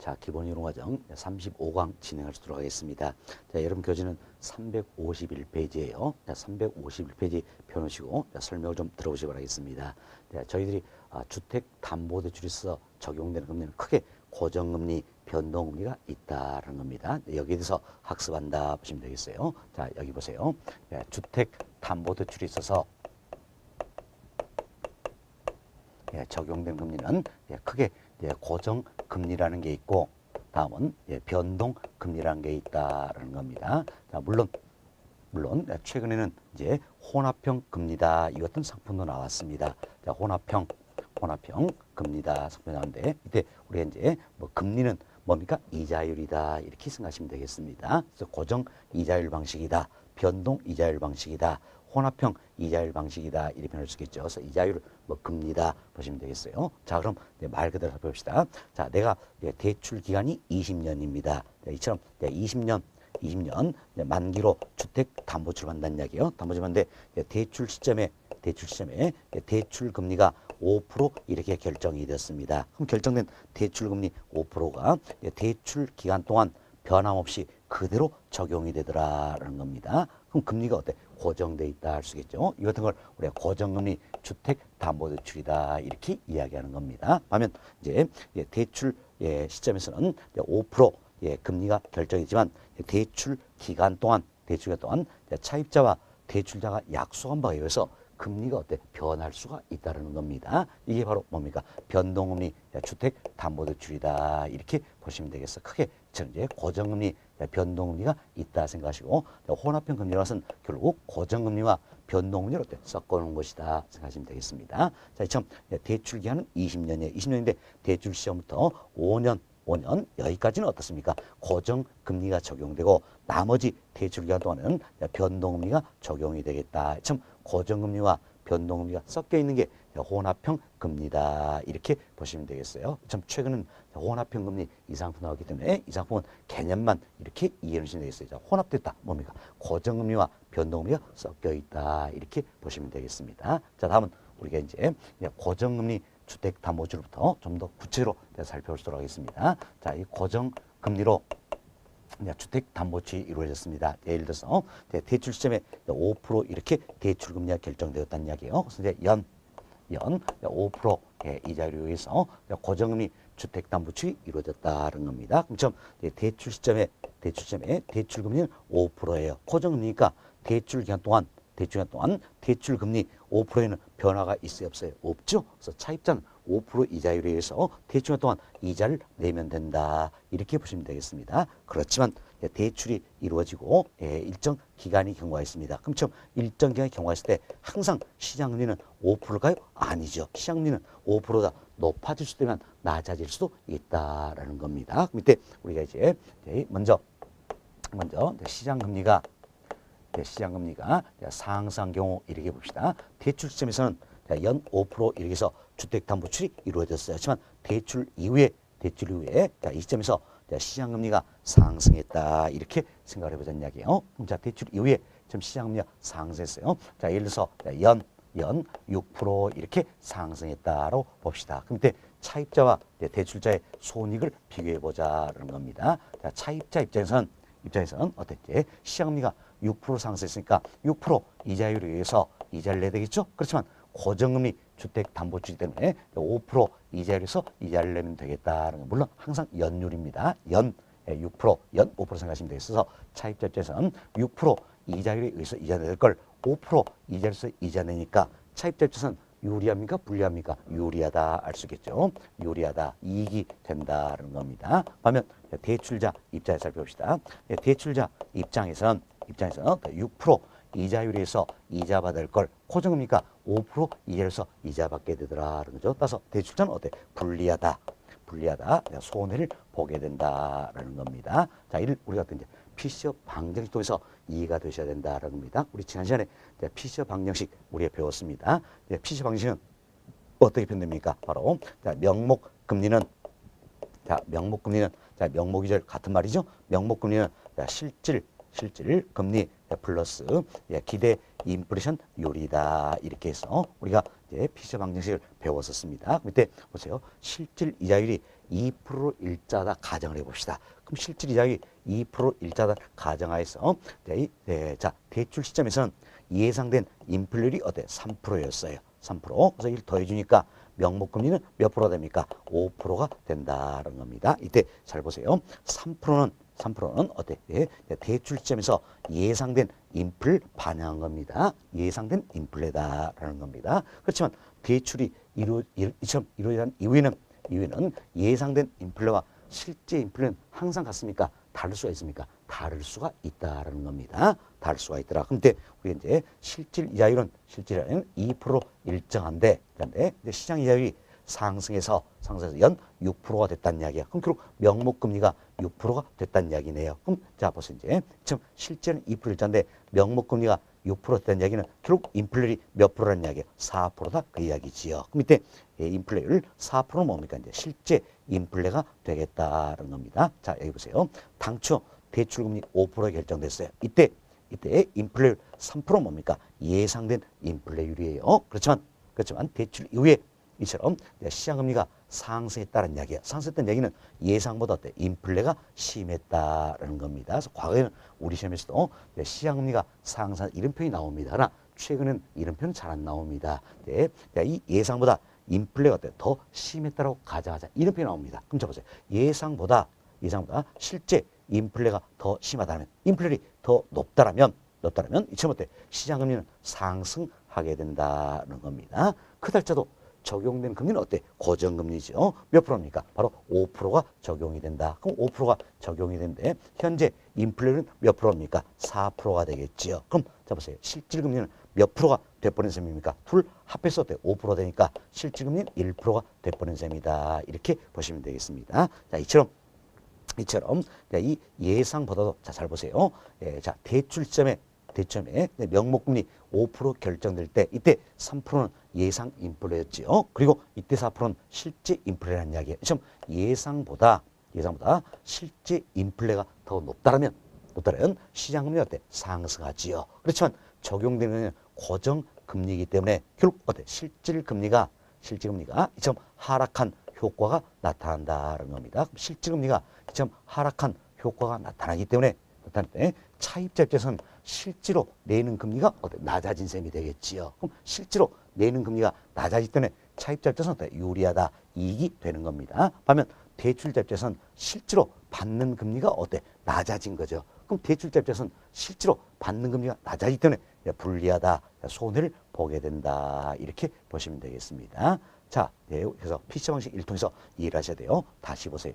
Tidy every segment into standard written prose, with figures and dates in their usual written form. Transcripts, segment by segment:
자, 기본이론과정 35강 진행할 수 들어가겠습니다. 자, 여러분 교재는 351페이지예요. 자, 351페이지 펴놓으시고 설명을 좀 들어보시기 바라겠습니다. 자, 저희들이 주택담보대출에 있어서 적용되는 금리는 크게 고정금리, 변동금리가 있다는 겁니다. 여기에 대해서 학습한다 보시면 되겠어요. 자, 여기 보세요. 주택담보대출에 있어서 적용된 금리는 크게 고정금리라는 게 있고, 다음은 변동금리라는 게 있다라는 겁니다. 자, 물론 최근에는 이제 혼합형 금리다 이 같은 상품도 나왔습니다. 자, 혼합형 금리다 상품이 나왔는데, 이때 우리가 이제 금리는 뭡니까? 이자율이다 이렇게 생각하시면 되겠습니다. 그래서 고정 이자율 방식이다, 변동 이자율 방식이다, 혼합형 이자율 방식이다 이렇게 표현할 수 있겠죠. 그래서 이자율 금리다 보시면 되겠어요. 자, 그럼 말 그대로 살펴봅시다. 자, 내가 대출 기간이 20년입니다. 이처럼 20년 만기로 주택 담보대출 받는다는 이야기예요. 담보대출 받는데 대출 시점에 대출 금리가 5% 이렇게 결정이 됐습니다. 그럼 결정된 대출 금리 5%가 대출 기간 동안 변함없이 그대로 적용이 되더라라는 겁니다. 그럼 금리가 어때? 고정돼 있다 할 수 있겠죠. 이 같은 걸 우리가 고정금리 주택담보대출이다 이렇게 이야기하는 겁니다. 반면 이제 대출 시점에서는 5% 금리가 결정이지만 대출 기간 동안 차입자와 대출자가 약속한 바에 의해서 금리가 어때? 변할 수가 있다는 겁니다. 이게 바로 뭡니까? 변동금리 주택담보대출이다 이렇게 보시면 되겠어. 크게 이제 고정금리, 변동금리가 있다 생각하시고, 혼합형 금리라는 것은 결국 고정금리와 변동금리를 어때? 섞어놓은 것이다 생각하시면 되겠습니다. 자, 참 대출 기간은 20년이에요. 20년인데 대출 시점부터 5년 여기까지는 어떻습니까? 고정금리가 적용되고 나머지 대출 기간 동안은 변동금리가 적용이 되겠다. 참 고정금리와 변동금리가 섞여 있는 게 혼합형 금리다 이렇게 보시면 되겠어요. 참 최근은 혼합형 금리 이 상품 나왔기 때문에 이 상품은 개념만 이렇게 이해해 주시면 되겠어요. 자, 혼합됐다 뭡니까? 고정금리와 변동금리가 섞여 있다 이렇게 보시면 되겠습니다. 자, 다음은 우리가 이제 고정금리 주택담보대출부터 좀 더 구체로 살펴보도록 하겠습니다. 자, 이 고정금리로 주택담보대출이 이루어졌습니다. 예를 들어서 대출 시점에 5% 이렇게 대출금리가 결정되었다는 이야기예요. 그래서 이제 연 5% 이자율에 의해서 고정금리 주택담보대출이 이루어졌다는 겁니다. 그럼 대출 시점에 대출금리는 5%예요. 고정금리니까 대출 기간 동안 대출금리 5%에는 변화가 있어요, 없어요? 없죠. 그래서 차입자는 5% 이자율에 의해서 대출 동안 이자를 내면 된다 이렇게 보시면 되겠습니다. 그렇지만 대출이 이루어지고 일정 기간이 경과했습니다. 그럼 일정 기간이 경과했을 때 항상 시장금리는 5%일까요? 아니죠. 시장금리는 5%다 높아질 수도 있지만 낮아질 수도 있다라는 겁니다. 그럼 이때 우리가 이제 먼저 시장금리가 상승한 경우 이렇게 봅시다. 대출 시점에서는 연 5% 이렇게 해서 주택담보대출이 이루어졌어요. 하지만 대출 이후에 이 시점에서 시장금리가 상승했다 이렇게 생각을 해보자는 이야기예요. 자, 대출 이후에 지금 시장금리가 상승했어요. 자, 예를 들어서 연 6% 이렇게 상승했다로 봅시다. 그럼 이때 차입자와 대출자의 손익을 비교해 보자는 겁니다. 자, 차입자 입장에서는 어땠지? 시장금리가 6% 상승했으니까 6% 이자율에 의해서 이자를 내야 되겠죠? 그렇지만 고정금리 주택담보대출 때문에 5% 이자율에서 이자를 내면 되겠다는 건 물론 항상 연율입니다. 연 6%, 연 5% 생각하시면 되겠어서 차입자 입장에서는 6% 이자율에 의해서 이자 낼 걸 5% 이자율에서 이자 내니까 차입자 입장에서는 유리합니까? 불리합니까? 유리하다 알 수 있겠죠. 유리하다, 이익이 된다는 겁니다. 반면 대출자 입장에서 살펴봅시다. 대출자 입장에서는 6% 이자율에서 이자 받을 걸 고정금리가 5% 이자율에서 이자 받게 되더라는 거죠. 따라서 대출자는 어때? 불리하다, 손해를 보게 된다라는 겁니다. 자, 이를 우리가 이제 피셔 방정식 통해서 이해가 되셔야 된다라는 겁니다. 우리 지난 시간에 피셔 방정식 우리가 배웠습니다. 피셔 방정식은 어떻게 표현됩니까? 바로 명목금리는 명목이절 같은 말이죠. 명목금리는 실질 금리 플러스 기대 인플레이션 요리다. 이렇게 해서 우리가 이제 피셔 방정식을 배웠었습니다. 밑에 보세요. 실질 이자율이 2% 일자다 가정을 해봅시다. 그럼 실질 이자율이 2% 일자다 가정하에서 자, 대출 시점에서는 예상된 인플레율이 어때? 3%였어요. 3%. 그래서 이를 더해주니까 명목금리는 몇 프로가 됩니까? 5%가 된다는 겁니다. 이때 잘 보세요. 3%는 어때? 예, 대출 시점에서 예상된 인플레를 반영한 겁니다. 예상된 인플레다라는 겁니다. 그렇지만 대출이 이루어진 이후에는 예상된 인플레와 실제 인플레는 항상 같습니까? 다를 수가 있습니까? 다를 수가 있다라는 겁니다. 다를 수가 있더라. 근데 우리 이제 실질 이자율은 2% 일정한데, 시장 이자율이 상승해서 연 6%가 됐다는 이야기야. 그럼 결국 명목금리가 6%가 됐다는 이야기네요. 그럼 자 보세요. 이제 지금 실제는 2% 일자인데 명목금리가 6% 됐다는 이야기는 결국 인플레율이 몇 프로라는 이야기예요? 4%다 그 이야기지요. 그럼 이때 인플레율 4%는 뭡니까? 이제 실제 인플레가 되겠다는 겁니다. 자 여기 보세요. 당초 대출금리 5%에 결정됐어요. 이때 인플레율 3% 뭡니까? 예상된 인플레율이에요. 그렇지만 대출 이후에 이처럼 시장금리가 상승했다는 이야기야. 상승했다는 얘기는 예상보다 어때? 인플레가 심했다라는 겁니다. 그래서 과거에는 우리 시험에서도 시장금리가 상승한 이런 표현이 나옵니다. 그러나 최근엔 이런 표현은 잘 안 나옵니다. 이 예상보다 인플레가 어때? 더 심했다고 가정하자. 이런 표현이 나옵니다. 그럼 자 보세요. 예상보다 실제 인플레가 더 심하다면, 인플레율이 더 높다라면 이처럼 어때? 시장금리는 상승하게 된다는 겁니다. 그달자도 적용된 금리는 어때? 고정금리죠. 몇 프로입니까? 바로 5%가 적용이 된다. 그럼 5%가 적용이 되는데 현재 인플레는 몇 프로입니까? 4%가 되겠지요. 그럼 자 보세요. 실질금리는 몇 프로가 돼버린 셈입니까? 둘 합해서 어때? 5% 되니까 실질금리는 1%가 돼버린 셈이다. 이렇게 보시면 되겠습니다. 자 이처럼 이 예상보다도 잘 보세요. 자 대출점에 명목금리 5% 결정될 때 이때 3%는 예상 인플레였지요. 그리고 이때 4%는 실제 인플레라는 이야기예요. 지금 예상보다 실제 인플레가 더 높다면 시장금리가 어때? 상승하지요. 그렇지만 적용되는 고정금리이기 때문에 결국 어때? 실질금리가 좀 하락한 효과가 나타난다는 겁니다. 실질금리가 좀 하락한 효과가 나타나기 때문에 차입자 입장에서는 실제로 내는 금리가 낮아진 셈이 되겠지요. 그럼 실제로 내는 금리가 낮아지기 때문에 차입자 입장에서는 유리하다, 이익이 되는 겁니다. 반면 대출자 입장에서는 실제로 받는 금리가 낮아진 거죠. 그럼 대출자 입장에서는 실제로 받는 금리가 낮아지기 때문에 불리하다, 손해를 보게 된다. 이렇게 보시면 되겠습니다. 자, 그래서 피처 방식 1 통해서 이해를 하셔야 돼요. 다시 보세요.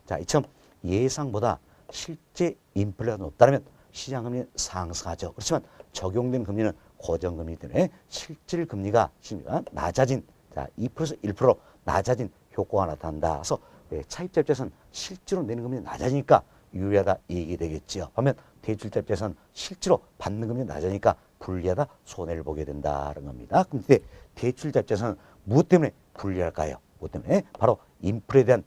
자, 이처럼 예상보다 실제 인플레가 높다면 시장금리는 상승하죠. 그렇지만 적용된 금리는 고정금리 때문에 실질 금리가 낮아진, 자, 2%에서 1% 낮아진 효과가 나타난다. 그래서 차입자 입장에서는 실제로 내는 금리가 낮아지니까 유리하다, 이익이 되겠지요. 반면 대출자 입장에서는 실제로 받는 금리가 낮아지니까 불리하다, 손해를 보게 된다는 겁니다. 근데 대출자 입장에서는 무엇 때문에 불리할까요? 무엇 때문에? 바로 인플레에 대한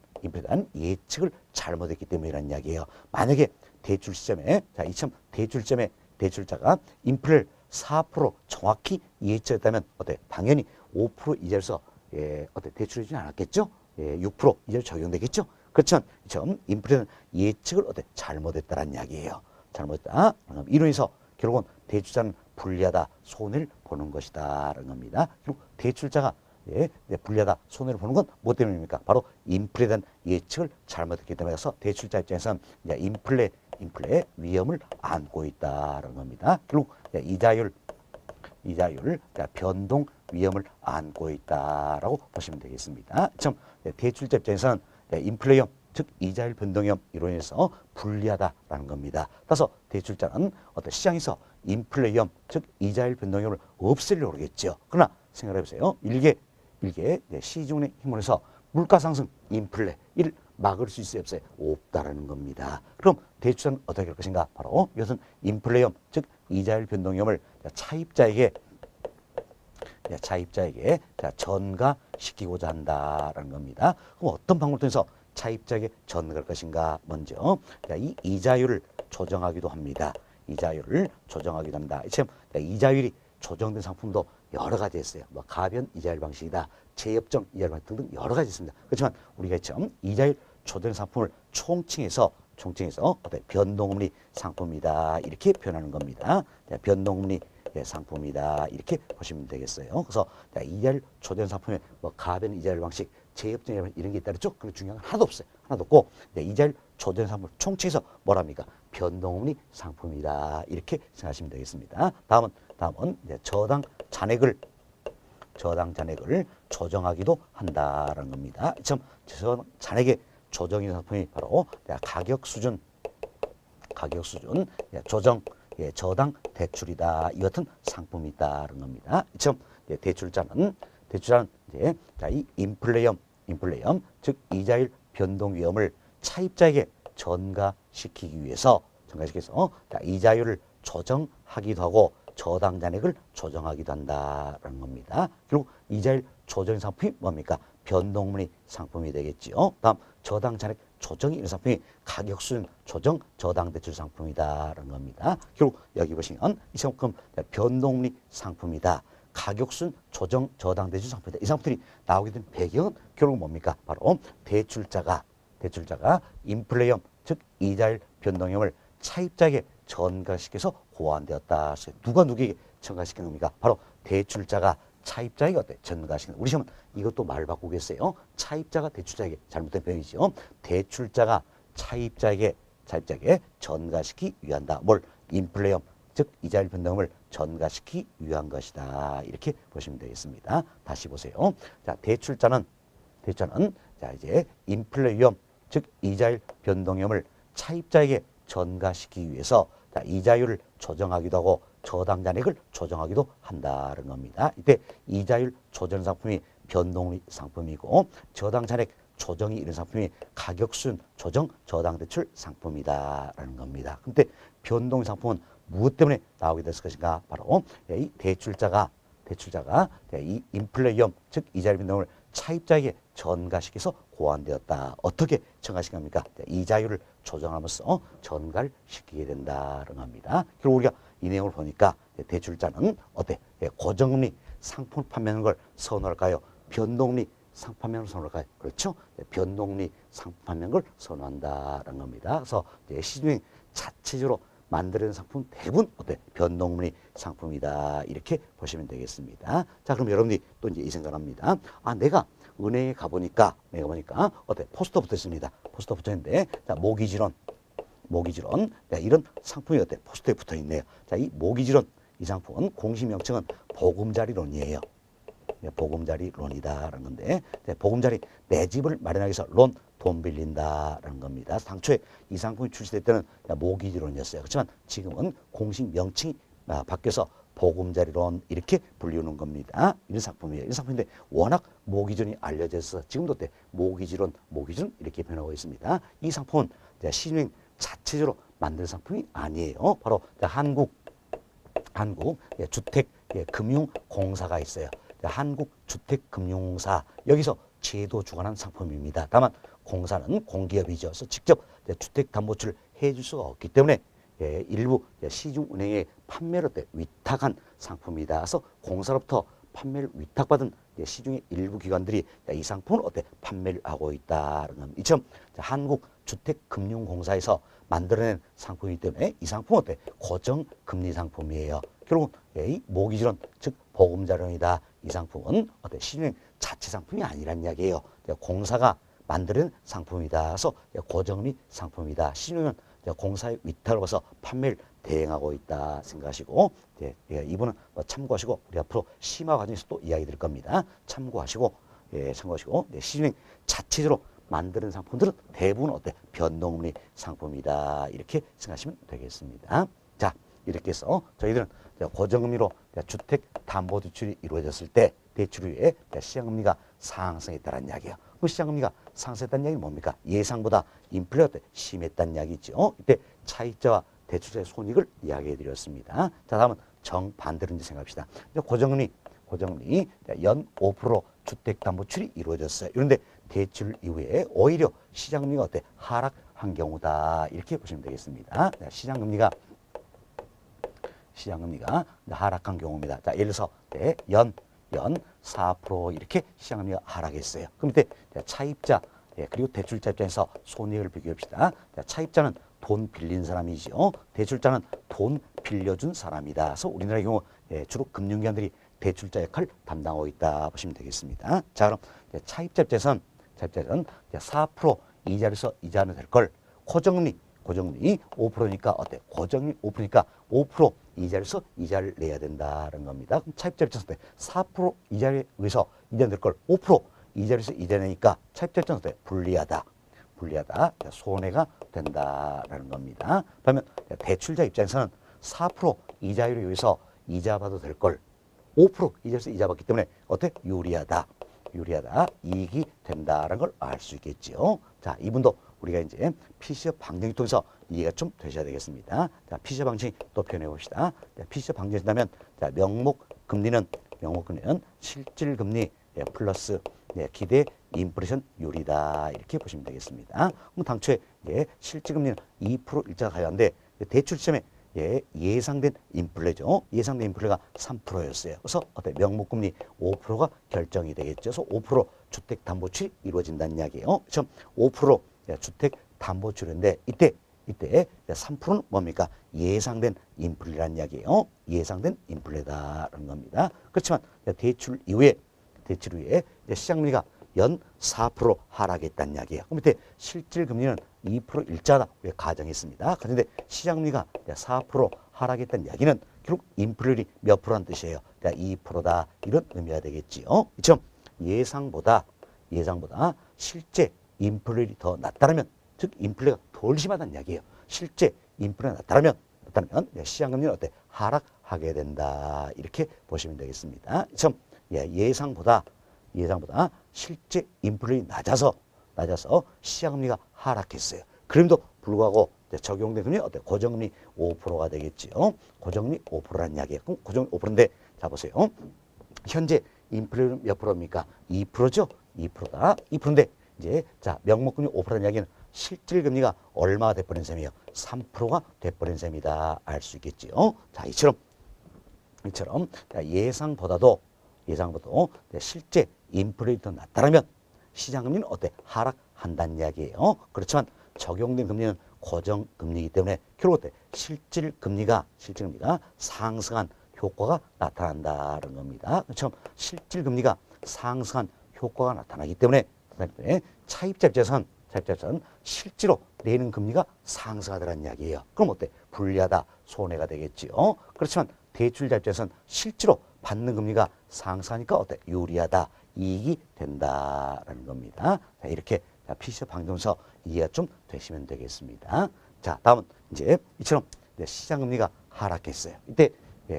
예측을 잘못했기 때문이라는 이야기예요. 만약에 대출 시점에, 자, 이처럼 대출자가 인플레를 4% 정확히 예측했다면 당연히 5% 이자에서 대출해주지 않았겠죠? 6% 이자로 적용되겠죠? 그렇지만 이처럼 인플레는 예측을 잘못했다는 이야기예요. 잘못했다. 이로 인해서 결국은 대출자는 불리하다, 손해를 보는 것이다라는 겁니다. 그리고 대출자가 불리하다, 손해를 보는 건 뭐 때문입니까? 바로 인플레에 대한 예측을 잘못했기 때문에서 대출자 입장에서는 인플레 위험을 안고 있다는 겁니다. 결국 이자율 변동 위험을 안고 있다라고 보시면 되겠습니다. 참 대출자 입장에서는 인플레 위험, 즉 이자율 변동 위험으로 인해서 불리하다라는 겁니다. 따라서 대출자는 시장에서 인플레 위험, 즉 이자율 변동 위험을 없애려고 그러겠죠. 그러나 생각해 보세요. 일개 시중의 힘으로 해서 물가 상승, 인플레 이를 막을 수 있어요, 없어요? 없다라는 겁니다. 그럼 대출자는 어떻게 할 것인가? 바로 이것은 인플레 위험, 즉 이자율 변동 위험을 차입자에게 전가시키고자 한다라는 겁니다. 그럼 어떤 방법을 통해서 차입자에게 전가할 것인가? 먼저 이 이자율을 조정하기도 합니다. 이자율을 조정하기도 합니다. 이자율이 조정된 상품도 여러 가지 있어요. 뭐 가변 이자율 방식이다, 재협정 이자율 방식 등등 여러 가지 있습니다. 그렇지만 우리가 지금 이자율 조정 상품을 총칭해서 어떤 변동금리 상품이다 이렇게 표현하는 겁니다. 변동금리 상품이다 이렇게 보시면 되겠어요. 그래서 이자율 조정 상품에 뭐 가변 이자율 방식, 재협정 이자율 방식 이런 게 있다 그랬죠? 그런 중요한 건 하나도 없어요. 하나도 없고 이자율 조정 상품을 총칭해서 뭐랍니까? 변동금리 상품이다 이렇게 생각하시면 되겠습니다. 다음은 이제 저당 잔액을 조정하기도 한다라는 겁니다. 참 잔액의 조정인 상품이 바로 가격 수준 조정 저당 대출이다. 이 같은 상품이 있다는 겁니다. 참 대출자는 이제 이 인플레이엄 즉 이자율 변동 위험을 차입자에게 전가시키기 위해서 이자율을 조정하기도 하고 저당 잔액을 조정하기도 한다라는 겁니다. 결국 이자율 조정 상품이 뭡니까? 변동금리 상품이 되겠지요. 다음 저당 잔액 조정이 이런 상품이 가격 수준 조정 저당 대출 상품이다라는 겁니다. 결국 여기 보시면 이 상품 변동금리 상품이다. 가격 수준 조정 저당 대출 상품이다. 이 상품들이 나오게 된 배경은 결국 뭡니까? 바로 대출자가 인플레이엄 즉 이자율 변동형을 차입자에게 전가시켜서 고안되었다. 누가 누구에게 전가시킨 겁니까? 바로 대출자가 차입자에게 전가시킨. 우리 시험은 이것도 말 바꾸겠어요. 차입자가 대출자에게 잘못된 표현이죠. 대출자가 차입자에게 전가시키기 위한다. 뭘? 인플레이엄 즉 이자율 변동을 전가시키기 위한 것이다. 이렇게 보시면 되겠습니다. 다시 보세요. 자, 대출자는 자 이제 인플레이엄 즉 이자율 변동염을 차입자에게 전가시키기 위해서 이자율을 조정하기도 하고 저당 잔액을 조정하기도 한다는 겁니다. 이때 이자율 조정 상품이 변동금리 상품이고 저당 잔액 조정이 이런 상품이 가격 수준 조정 저당 대출 상품이다라는 겁니다. 근데 변동 상품은 무엇 때문에 나오게 됐을 것인가? 바로 이 대출자가 이 인플레이엄 즉 이자율 변동을 차입자에게 전가시켜서 고안되었다. 어떻게 전가시킨 겁니까? 이자율을 조정하면서 전가를 시키게 된다는 겁니다. 결국 우리가 이 내용을 보니까 대출자는 고정금리 상품 판매하는 걸 선호할까요? 변동금리 상품 판매하는 걸 선호할까요? 그렇죠? 변동금리 상품 판매하는 걸 선호한다는 겁니다. 그래서 시중에 자체적으로 만드는 상품 대부분 변동금리 상품이다. 이렇게 보시면 되겠습니다. 자, 그럼 여러분들이 또 이제 이 생각합니다. 아, 내가 은행에 가보니까 포스터 붙어 있습니다. 포스터 붙어 있는데, 자, 모기지론. 이런 상품이 포스터에 붙어 있네요. 자, 이 모기지론, 이 상품은 공식 명칭은 보금자리론이에요. 보금자리론이다라는 건데, 보금자리 내 집을 마련하기 위해서 돈 빌린다라는 겁니다. 당초에 이 상품이 출시될 때는 모기지론이었어요. 그렇지만 지금은 공식 명칭이 바뀌어서 보금자리론 이렇게 불리우는 겁니다. 이런 상품이에요. 이런 상품인데 워낙 모기지론이 알려져 있어서 지금도 모기지론 이렇게 변하고 있습니다. 이 상품은 시중에 자체적으로 만든 상품이 아니에요. 바로 한국 주택금융공사가 있어요. 한국주택금융공사 여기서 제도 주관한 상품입니다. 다만 공사는 공기업이죠. 그래서 직접 주택담보대출을 해줄 수가 없기 때문에 일부 시중은행에 판매를 위탁한 상품이다. 그래서 공사로부터 판매를 위탁받은 시중의 일부 기관들이 이 상품을 판매를 하고 있다는 겁니다. 이처럼 한국주택금융공사에서 만들어낸 상품이기 때문에 이 상품은 고정금리 상품이에요. 결국 이 모기지론 즉 보금자리론이다. 이 상품은 시중의 자체 상품이 아니란 이야기예요. 공사가 만드는 상품이다. 그래서 고정금리 상품이다. 시중은 공사의 위탁을 해서 판매를 대행하고 있다 생각하시고 이분은 참고하시고 우리 앞으로 심화 과정에서 또 이야기 드릴 겁니다. 참고하시고 시중에 자체적으로 만드는 상품들은 대부분 변동금리 상품이다. 이렇게 생각하시면 되겠습니다. 자, 이렇게 해서 저희들은 고정금리로 주택담보대출이 이루어졌을 때 대출 후에 시장금리가 상승했다는 이야기예요. 그 시장금리가 상승했다는 이야기는 뭡니까? 예상보다 인플레가 심했다는 이야기죠. 이때 차익자와 대출자의 손익을 이야기해 드렸습니다. 자, 다음은 정반대로 이제 생각합시다. 고정금리 연 5% 주택담보대출이 이루어졌어요. 그런데 대출 이후에 오히려 시장금리가 하락한 경우다. 이렇게 보시면 되겠습니다. 시장금리가 시장금리가 하락한 경우입니다. 자, 예를 들어서 연 4% 이렇게 시장금리가 하락했어요. 그럼 이때 차입자 그리고 대출자 입장에서 손익을 비교합시다. 자, 차입자는 돈 빌린 사람이죠. 대출자는 돈 빌려준 사람이다. 그래서 우리나라의 경우 주로 금융기관들이 대출자 역할을 담당하고 있다 보시면 되겠습니다. 자, 그럼 차입자 입장에서는 4% 이자로서 이자는 될 걸 고정금리 5%니까 어때? 고정금리 5%니까 5% 이자로서 이자를 내야 된다는 겁니다. 그럼 차입자 입장에서 4% 이자에 의해서 이자 낼 걸 5% 이자로서 이자 내니까 차입자 입장에서 불리하다. 손해가 된다라는 겁니다. 그러면 대출자 입장에서는 4% 이자율에 의해서 이자 봐도 될 걸 5% 이자로서 이자 받기 때문에 어때? 유리하다. 이익이 된다는 걸 알 수 있겠죠. 자, 이분도 우리가 이제 PCF 방정식 통해서 이해가 좀 되셔야 되겠습니다. 자, PCF 방정식 또 표현해 봅시다. PCF 방정식 한다면 자, 명목 금리는 실질금리 플러스 기대 인플레이션율이다 이렇게 보시면 되겠습니다. 그럼 당초에 실질금리는 2% 일자가 가져왔는데 대출 시점에 예상된 인플레죠. 예상된 인플레가 3%였어요. 그래서 어때? 명목금리 5%가 결정이 되겠죠. 그래서 5% 주택담보출이 이루어진다는 이야기예요. 그래서 5% 주택담보출인데 이때 3%는 뭡니까? 예상된 인플레라는 이야기예요. 예상된 인플레다라는 겁니다. 그렇지만 대출 이후에 시장금리가 연 4% 하락했다는 이야기예요. 그럼 밑에 실질금리는 2% 일자다 우리가 가정했습니다. 그런데 시장금리가 4% 하락했다는 이야기는 결국 인플레율이 몇 프로란 뜻이에요? 2%다 이런 의미가 되겠지요. 이처럼 예상보다 실제 인플레율이 더 낮다면 즉 인플레가 덜 심하다는 이야기예요. 실제 인플레가 낮다면 시장금리는 어때? 하락하게 된다 이렇게 보시면 되겠습니다. 이처럼 예상보다 실제 인플레이 낮아서 시장금리가 하락했어요. 그럼에도 불구하고 적용된 금리 어때? 고정금리 5%가 되겠지요. 고정금리 5%라는 이야기예요. 그럼 고정금리 5%인데 자 보세요. 현재 인플레이는 몇 프로입니까? 2%죠. 2%다. 2%인데 이제 자 명목금리 5%라는 이야기는 실질금리가 얼마가 돼버린 셈이에요? 3%가 돼버린 셈이다. 알 수 있겠지요. 자 이처럼 예상보다도 실제 인플레이가 더 낮다면 시장금리는 어때? 하락한다는 이야기예요. 그렇지만 적용된 금리는 고정금리이기 때문에 결국 어때? 실질금리가 상승한 효과가 나타난다는 겁니다. 그렇죠? 실질금리가 상승한 효과가 나타나기 때문에 차입자 입장에서는 실제로 내는 금리가 상승하더라는 이야기예요. 그럼 어때? 불리하다, 손해가 되겠지요. 그렇지만 대출자 입장에서는 실제로 받는 금리가 상승하니까 어때? 유리하다, 이익이 된다라는 겁니다. 자, 이렇게 PCF 방정서 이해가 좀 되시면 되겠습니다. 자, 다음은 이제 이처럼 시장금리가 하락했어요. 이때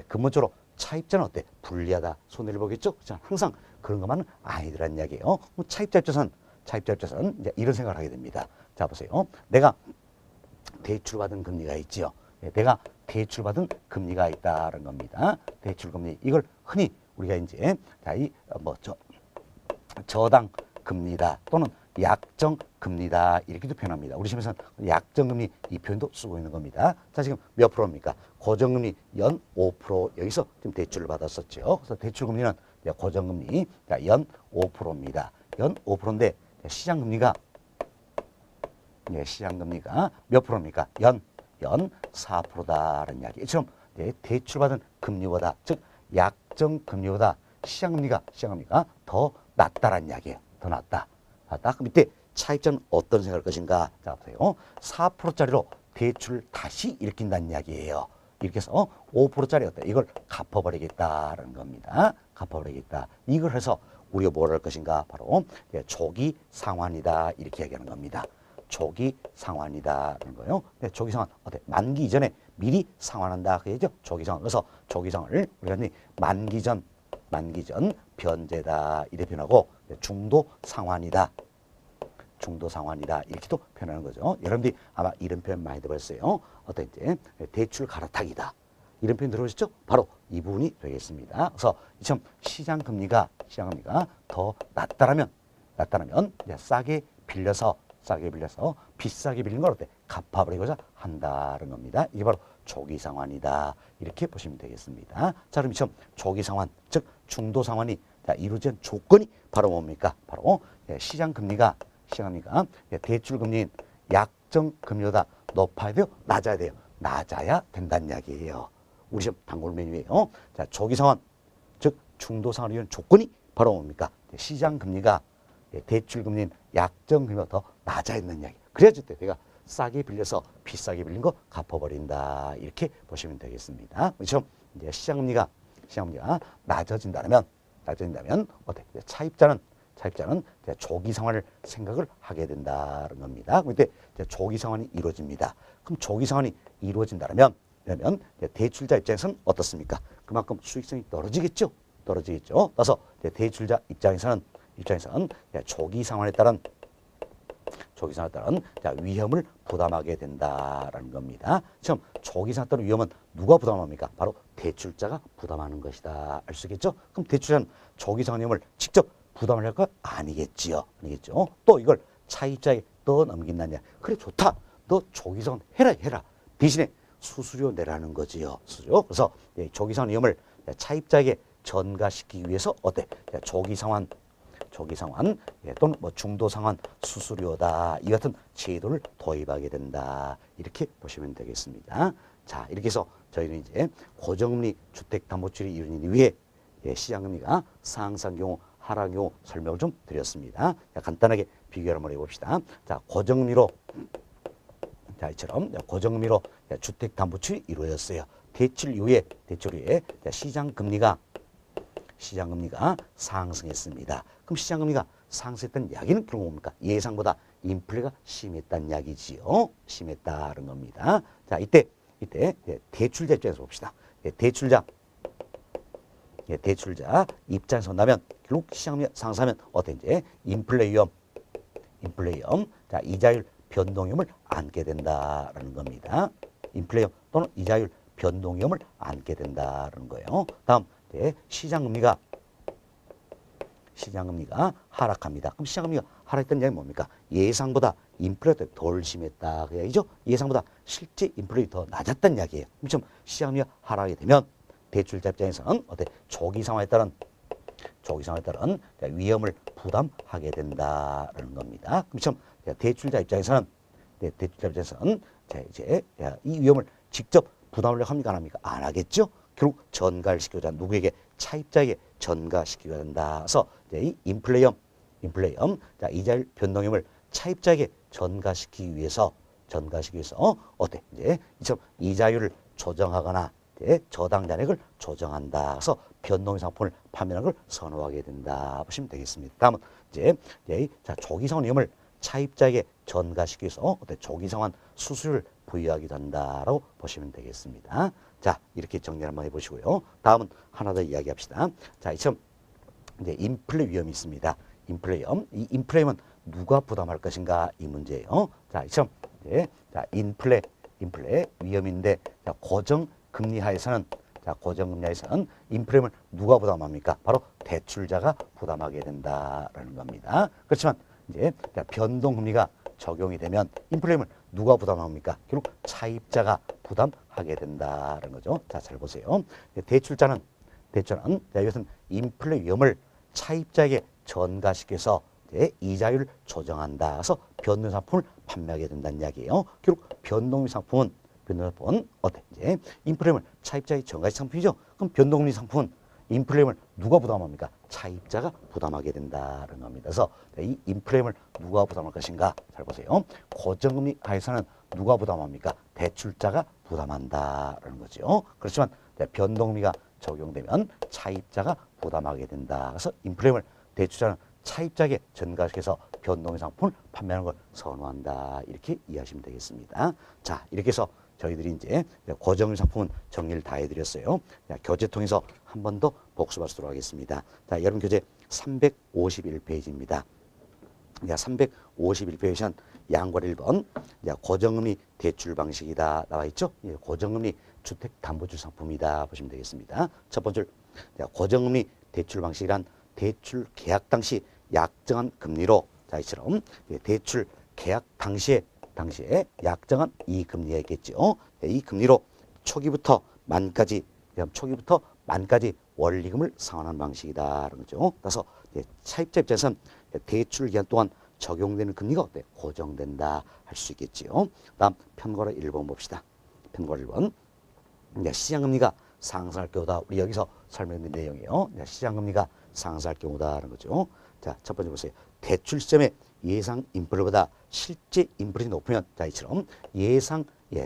근본적으로 차입자는 어때? 불리하다, 손해를 보겠죠? 자, 항상 그런 것만은 아니더란 이야기예요. 차입자 입장에서는 이제 이런 생각을 하게 됩니다. 자, 보세요. 내가 대출받은 금리가 있지요. 내가 대출받은 금리가 있다는 겁니다. 대출금리 이걸 흔히 우리가 이제 저당 금리다 또는 약정 금리다 이렇게도 표현합니다. 우리 시험에서는 약정 금리 이 표현도 쓰고 있는 겁니다. 자 지금 몇 프로입니까? 고정금리 연 5% 여기서 지금 대출을 받았었죠. 그래서 대출금리는 고정금리 연 5%입니다. 연 5%인데 시장금리가 몇 프로입니까? 연 4%다라는 이야기. 이처럼 대출받은 금리보다 즉 약정 금리보다 시장금리가 더 낮다라는 이야기예요. 더 낮다. 그럼 이때 차입자는 어떤 생각할 것인가? 자 보세요. 4%짜리로 대출을 다시 일으킨다는 이야기예요. 이렇게 해서 5%짜리 어때? 이걸 갚아버리겠다라는 겁니다. 갚아버리겠다. 이걸 해서 우리가 뭘 할 것인가? 바로 조기 상환이다 이렇게 얘기하는 겁니다. 조기 상환이다라는 거예요. 조기 상환 어때? 만기 이전에 미리 상환한다 그죠? 조기 상환. 그래서 조기 상환을 우리가 만기 전 변제다 이렇게 표현하고 중도 상환이다 이렇게도 표현하는 거죠. 여러분들이 아마 이런 표현 많이 들어봤어요. 어떤 이제 대출 갈아타기다 이런 표현 들어보셨죠? 바로 이 부분이 되겠습니다. 그래서 이처럼 시장 금리가 더 낮다라면 싸게 빌려서 비싸게 빌린 걸 어때? 갚아버리고자 한다는 겁니다. 이게 바로 조기 상환이다. 이렇게 보시면 되겠습니다. 자, 그럼 시험 조기 상환, 즉 중도 상환이 이루어진 조건이 바로 뭡니까? 바로 시장 금리가 대출 금리인 약정 금리보다 높아야 돼요, 낮아야 돼요? 낮아야 된다는 이야기예요. 우리 시험 단골 메뉴예요. 자, 조기 상환, 즉 중도 상환을 위한 조건이 바로 뭡니까? 시장 금리가 대출 금리인 약정 금리보다 더 낮아야 된다는 이야기. 그래야지 내가 싸게 빌려서 비싸게 빌린 거 갚아버린다. 이렇게 보시면 되겠습니다. 그렇죠? 이제 시장 금리가 낮아진다면 어때? 차입자는 조기 상환을 생각을 하게 된다는 겁니다. 근데 조기 상환이 이루어집니다. 그럼 조기 상환이 이루어진다면 대출자 입장에서는 어떻습니까? 그만큼 수익성이 떨어지겠죠. 따라서 대출자 입장에서는 조기 상환에 따른 위험을 부담하게 된다라는 겁니다. 지금 조기 상환에 따른 위험은 누가 부담합니까? 바로 대출자가 부담하는 것이다. 알 수 있겠죠? 그럼 대출자는 조기 상환 위험을 직접 부담을 할까? 아니겠죠. 또 이걸 차입자에게 넘긴다냐? 그래 좋다. 너 조기 상환 해라. 대신에 수수료 내라는 거지요. 수수료. 그래서 조기 상환 위험을 차입자에게 전가시키기 위해서 어때? 조기 상환 또는 중도 상환 수수료다. 이 같은 제도를 도입하게 된다. 이렇게 보시면 되겠습니다. 자, 이렇게 해서 저희는 이제 고정금리 주택담보대출이 이루어지기 위해 시장금리가 상승 경우 하락 경우 설명을 좀 드렸습니다. 간단하게 비교를 한번 해봅시다. 자, 고정금리로 이처럼 고정금리로 주택담보대출이 이루어졌어요. 대출 이후에 시장금리가 상승했습니다. 그럼 시장금리가 상승했다는 이야기는 결국 뭡니까? 예상보다 인플레가 심했다는 이야기지요. 심했다는 겁니다. 자, 이때 대출자 입장에서 봅시다. 대출자 입장에서 본다면 결국 시장금리가 상승하면 어때? 이제 인플레 위험, 자, 이자율 변동위험을 안게 된다라는 겁니다. 인플레 위험 또는 이자율 변동위험을 안게 된다는 거예요. 다음 시장금리가 하락합니다. 그럼 시장금리가 하락했다는 얘기는 뭡니까? 예상보다 인플레가 덜 심했다. 그 얘기죠. 예상보다 실제 인플레이 더 낮았다는 이야기예요. 그럼 시장금리가 하락하게 되면 대출자 입장에서는 어때? 조기 상환에 따른 위험을 부담하게 된다는 겁니다. 그럼 대출자 입장에서는 이제 이 위험을 직접 부담을 합니까? 안 합니까? 안 하겠죠. 결국 전가를 시켜자 누구에게? 차입자에게 전가시키게 된다. 그래서 이 인플레이엄, 자, 이자율 변동률을 차입자에게 전가시키기 위해서 어때? 이제 이자율을 조정하거나 저당 잔액을 조정한다. 그래서 변동의 상품을 판매하는 걸 선호하게 된다. 보시면 되겠습니다. 다음은 자, 조기 상환 위험을 차입자에게 전가시키기 위해서 어때? 조기 상환 수수료를 부여하기도 한다라고 보시면 되겠습니다. 자, 이렇게 정리를 한번 해보시고요. 다음은 하나 더 이야기합시다. 자, 이제 인플레 위험이 있습니다. 이 인플레는 누가 부담할 것인가 이 문제예요. 자, 인플레 위험인데 고정금리 하에서는 인플레는 누가 부담합니까? 바로 대출자가 부담하게 된다라는 겁니다. 그렇지만 변동금리가 적용이 되면 인플레임을 누가 부담합니까? 결국 차입자가 부담하게 된다는 거죠. 자, 잘 보세요. 대출자는 이것은 인플레 위험을 차입자에게 전가시켜서 이자율을 조정한다. 그래서 변동 상품을 판매하게 된다는 이야기예요. 결국 변동금리 상품은 어때? 인플레임을 차입자에게 전가시 상품이죠. 그럼 변동금리 상품은 인플레임을 누가 부담합니까? 차입자가 부담하게 된다는 겁니다. 그래서 이 인플레임을 누가 부담할 것인가? 잘 보세요. 고정금리 하에서는 누가 부담합니까? 대출자가 부담한다는 거죠. 그렇지만 변동금리가 적용되면 차입자가 부담하게 된다. 그래서 인플레임을 대출자는 차입자에게 전가시켜서 변동의 상품을 판매하는 걸 선호한다. 이렇게 이해하시면 되겠습니다. 자, 이렇게 해서 저희들이 이제 고정금리 상품은 정리를 다 해드렸어요. 교재 통해서 한 번 더 복습하도록 하겠습니다. 자, 여러분 교재 351페이지입니다. 351페이지는 양괄 1번 고정금리 대출 방식이다 나와 있죠. 고정금리 주택담보대출 상품이다 보시면 되겠습니다. 첫 번째 고정금리 대출 방식이란 대출 계약 당시 약정한 금리로 자, 이처럼 대출 계약 당시에 약정한 이 금리가 있겠죠. 이 금리로 초기부터 만까지 원리금을 상환하는 방식이다라는 거죠. 따라서 차입자 입장에서는 대출 기간 동안 적용되는 금리가 어때? 고정된다 할 수 있겠지요. 다음 편과로 1번 봅시다. 편과로 1번. 시장금리가 상승할 경우다. 우리 여기서 설명드린 내용이에요. 시장금리가 상승할 경우다라는 거죠. 자, 첫 번째 보세요. 대출 시점에 예상 인플레보다 실제 인플레이 높으면 자, 이처럼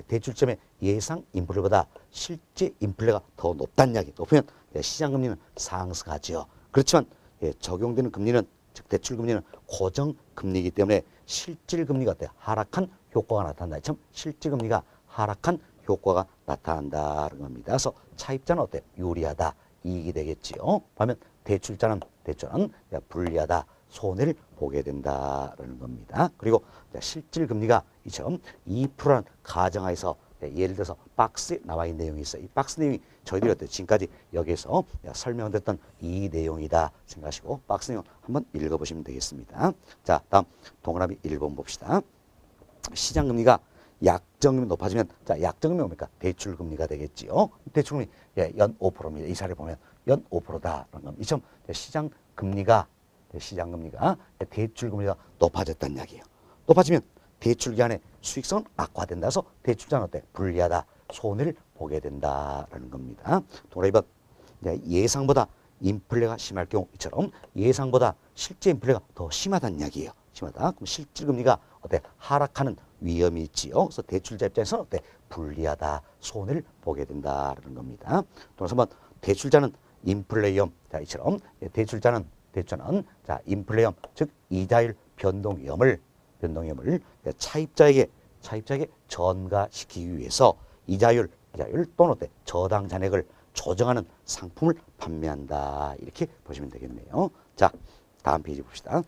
대출 시점에 예상 인플레보다 실제 인플레가 더 높다는 이야기. 높으면 시장금리는 상승하죠. 그렇지만 적용되는 금리는 즉 대출 금리는 고정 금리이기 때문에 실질 금리가 어때? 하락한 효과가 나타난다. 참 실질 금리가 하락한 효과가 나타난다는 겁니다. 그래서 차입자는 어때? 유리하다. 이익이 되겠지요. 반면 대출자는 불리하다. 손해를 보게 된다는 겁니다. 그리고 실질 금리가 이처럼 2%라는 가정하에서 예를 들어서 박스에 나와 있는 내용이 있어요. 이 박스 내용이 저희들이 어때? 지금까지 여기서 설명됐던 이 내용이다 생각하시고 박스 내용 한번 읽어보시면 되겠습니다. 자, 다음 동그라미 1번 봅시다. 시장금리가 약정금리 높아지면 자, 약정금리 뭡니까? 대출금리가 되겠지요. 대출금리 연 5%입니다. 이 사례를 보면 연 5%다라는 겁니다. 이처럼 시장금리가 대출금리가 높아졌다는 이야기예요. 높아지면 대출기간의 수익성은 악화된다 해서 대출자는 어때? 불리하다. 손해를 보게 된다라는 겁니다. 동그라미 2번. 예상보다 인플레가 심할 경우 이처럼 예상보다 실제 인플레가 더 심하다는 이야기예요. 심하다. 그럼 실질금리가 어때? 하락하는 위험이 있지요. 그래서 대출자 입장에서는 어때? 불리하다. 손해를 보게 된다라는 겁니다. 동그라미 3번. 대출자는 인플레 위험. 자, 이처럼 대출자는 자, 인플레 위험, 즉 이자율 변동 위험을 차입자에게 전가시키기 위해서 이자율 또는 어때? 저당 잔액을 조정하는 상품을 판매한다. 이렇게 보시면 되겠네요. 자, 다음 페이지 봅시다.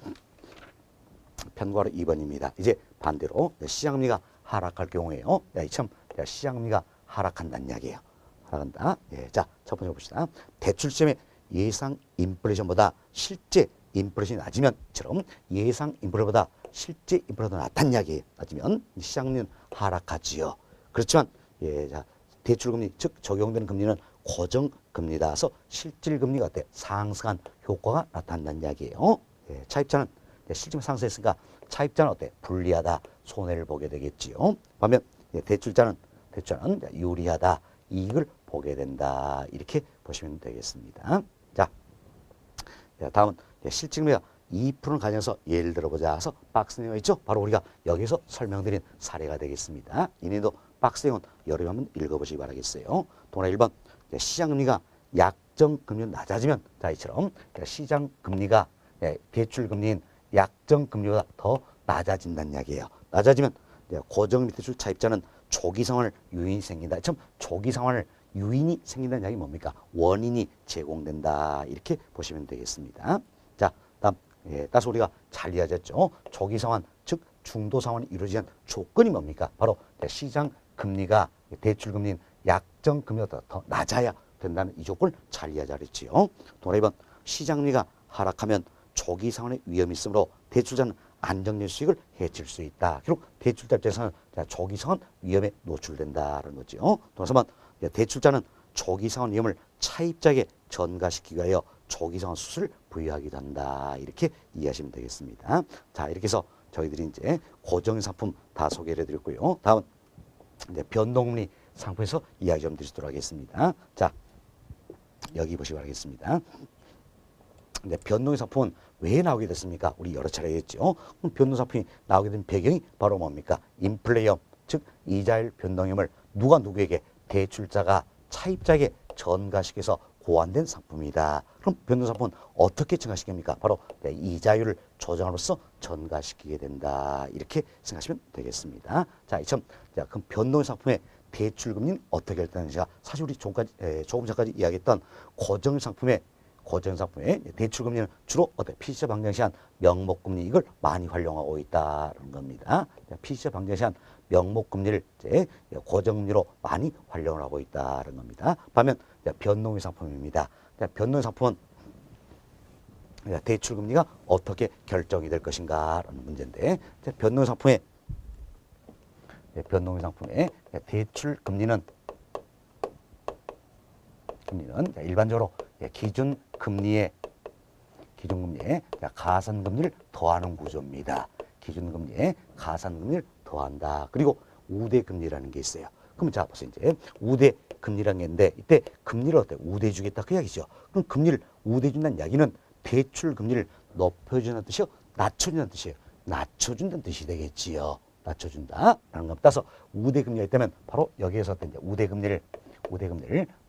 편과로 2번입니다. 이제 반대로 시장금리가 하락할 경우에요. 참 시장금리가 하락한다는 이야기예요. 하락한다. 자, 첫 번째 봅시다. 대출 시점에 예상 인플레이션보다 실제 인플레이션이 낮으면처럼 예상 인플레보다 실제 인플레가 낮다는 이야기예요. 낮으면 시장금리는 하락하지요. 그렇지만 자, 대출금리 즉 적용되는 금리는 고정금리라서 실질금리가 어때? 상승한 효과가 나타난다는 이야기예요. 차입자는 실질 상승했으니까 차입자는 어때? 불리하다. 손해를 보게 되겠지요. 반면 대출자는 유리하다. 이익을 보게 된다. 이렇게 보시면 되겠습니다. 자, 다음은 실질금리가 2%를 가정해서 예를 들어보자 해서 박스 내용이 있죠. 바로 우리가 여기서 설명드린 사례가 되겠습니다. 이내도 박스 내용은 여러분 한번 읽어보시기 바라겠어요. 동그라미 1번. 시장금리가 약정금리가 낮아지면 자, 이처럼 시장금리가 대출금리인 약정금리보다 더 낮아진다는 이야기예요. 낮아지면 고정금리 대출 차입자는 조기 상환을 유인이 생긴다. 참 조기 상환을 유인이 생긴다는 이야기 뭡니까? 원인이 제공된다. 이렇게 보시면 되겠습니다. 자, 다음 따라서 우리가 잘 이해하셨죠? 조기 상환, 즉 중도 상환이 이루어지는 조건이 뭡니까? 바로 시장 금리가 대출 금리인 약정 금리보다 더 낮아야 된다는 이 조건을 잘 이해하자 그랬지요. 동그라미 2번. 시장 금리가 하락하면 조기 상환의 위험이 있으므로 대출자는 안정된 수익을 해칠 수 있다. 결국 대출자 입장에서는 조기 상환 위험에 노출된다는 거죠. 동그라미 3번. 대출자는 조기 상환 위험을 차입자에게 전가시키기 위하여 조기 상환 수수료를 부여하기도 한다. 이렇게 이해하시면 되겠습니다. 자, 이렇게 해서 저희들이 이제 고정 상품 다 소개를 해드렸고요. 다음은 이제 변동금리 상품에서 이야기 좀 드리도록 하겠습니다. 자, 여기 보시기 바라겠습니다. 근데 변동 상품은 왜 나오게 됐습니까? 우리 여러 차례 했죠. 그럼 변동 상품이 나오게 된 배경이 바로 뭡니까? 인플레이엄, 즉 이자율 변동임을 누가 누구에게? 대출자가 차입자에게 전가시켜서 고안된 상품이다. 그럼 변동 상품은 어떻게 전가시킵니까? 바로 이자율을 조정함으로써 전가시키게 된다. 이렇게 생각하시면 되겠습니다. 자, 이처럼 그럼 변동 상품의 대출금리는 어떻게 결정되는지가 사실 우리 조금 전까지 이야기했던 고정 상품의 대출금리는 주로 피지자 방정시한 명목금리 이걸 많이 활용하고 있다는 겁니다. 피지자 방정시한 명목금리를 이제 고정금리로 많이 활용을 하고 있다는 겁니다. 반면 변동의 상품입니다. 변동의 상품은 대출금리가 어떻게 결정이 될 것인가라는 문제인데 변동의 상품의 대출금리는 금리는 일반적으로 기준금리에 가산금리를 더하는 구조입니다. 기준금리에 가산금리를 더한다. 그리고 우대금리라는 게 있어요. 그럼 자 보세요. 이제 우대금리라는 게 있는데 이때 금리를 어때? 우대주겠다 그 이야기죠. 그럼 금리를 우대준다는 이야기는 대출금리를 높여준다는 뜻이요? 낮춰준다는 뜻이에요. 낮춰준다는 뜻이 되겠지요. 낮춰준다라는 것. 따라서 우대금리가 있다면 바로 여기에서 이제 우대금리를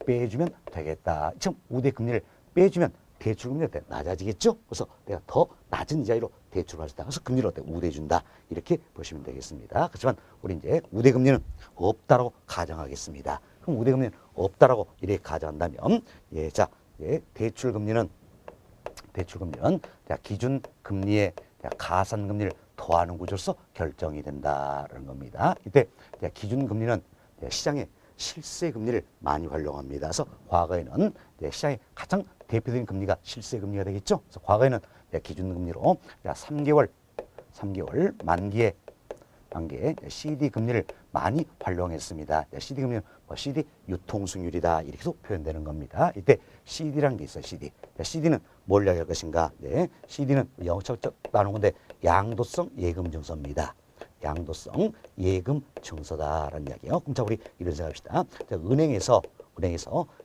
빼주면 되겠다. 지금 우대금리를 빼주면 대출금리가 어때? 낮아지겠죠? 그래서 내가 더 낮은 이자율로 대출을 할 수 있다. 그래서 금리를 어때? 우대준다. 이렇게 보시면 되겠습니다. 그렇지만 우리 이제 우대금리는 없다라고 가정하겠습니다. 그럼 우대금리는 없다라고 이렇게 가정한다면 대출금리는 기준금리에 가산금리를 더하는 구조로서 결정이 된다는 겁니다. 이때 기준금리는 시장의 실세금리를 많이 활용합니다. 그래서 과거에는 시장의 가장 대표적인 금리가 실세금리가 되겠죠. 그래서 과거에는 기준금리로 3개월 만기에 CD금리를 많이 활용했습니다. CD금리는 CD 유통수익률이다 이렇게도 표현되는 겁니다. 이때 CD라는 게 있어요. CD는 뭘 이야기할 것인가? CD는 영어처럼 나누는 건데 양도성 예금 증서입니다. 양도성 예금 증서다라는 이야기예요. 그럼 자 우리 이런 생각합시다. 은행에서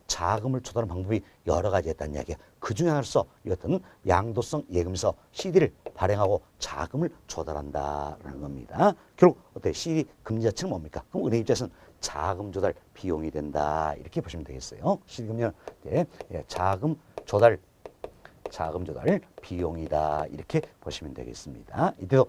자금을 조달하는 방법이 여러 가지 있다는 이야기예요. 그 중에 하나로서 이것은 양도성 예금에서 CD를 발행하고 자금을 조달한다라는 겁니다. 결국 어때? CD 금리 자체는 뭡니까? 그럼 은행 입장에서는 자금 조달 비용이 된다 이렇게 보시면 되겠어요. CD 금리는 자금 조달 비용이다 이렇게 보시면 되겠습니다. 이때도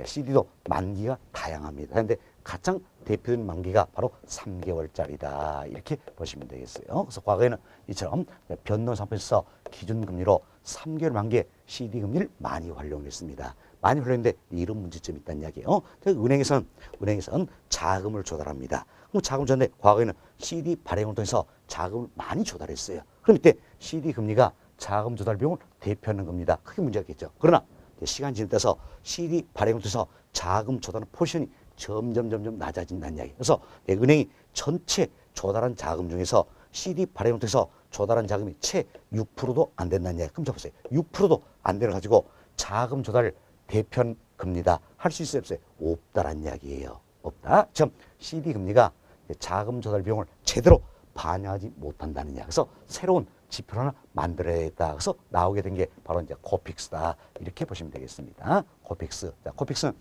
CD도 만기가 다양합니다. 그런데 가장 대표적인 만기가 바로 3개월짜리다 이렇게 보시면 되겠어요. 그래서 과거에는 이처럼 변동상품에서 기준금리로 3개월 만기에 CD금리를 많이 활용했습니다. 많이 활용했는데 이런 문제점이 있다는 이야기예요. 은행에서는 자금을 조달합니다. 그럼 자금 조달인데 과거에는 CD 발행을 통해서 자금을 많이 조달했어요. 그럼 이때 CD금리가 자금 조달 비용을 대표하는 겁니다. 크게 문제가 있겠죠. 그러나 시간이 지나서 CD 발행을 통해서 자금 조달하는 포션이 점점 낮아진다는 이야기. 그래서 은행이 전체 조달한 자금 중에서 CD 발행을 통해서 조달한 자금이 채 6%도 안 된다는 이야기. 그럼 잡으세요. 6%도 안 되는 가지고 자금 조달 대표하는 금리다. 할 수 있어요? 없어요? 없다라는 이야기예요. 없다. 지금 CD 금리가 자금 조달 비용을 제대로 반영하지 못한다는 이야기. 그래서 새로운 지표를 하나 만들어야겠다. 그래서 나오게 된 게 바로 이제 코픽스다. 이렇게 보시면 되겠습니다. 코픽스. 자, 코픽스는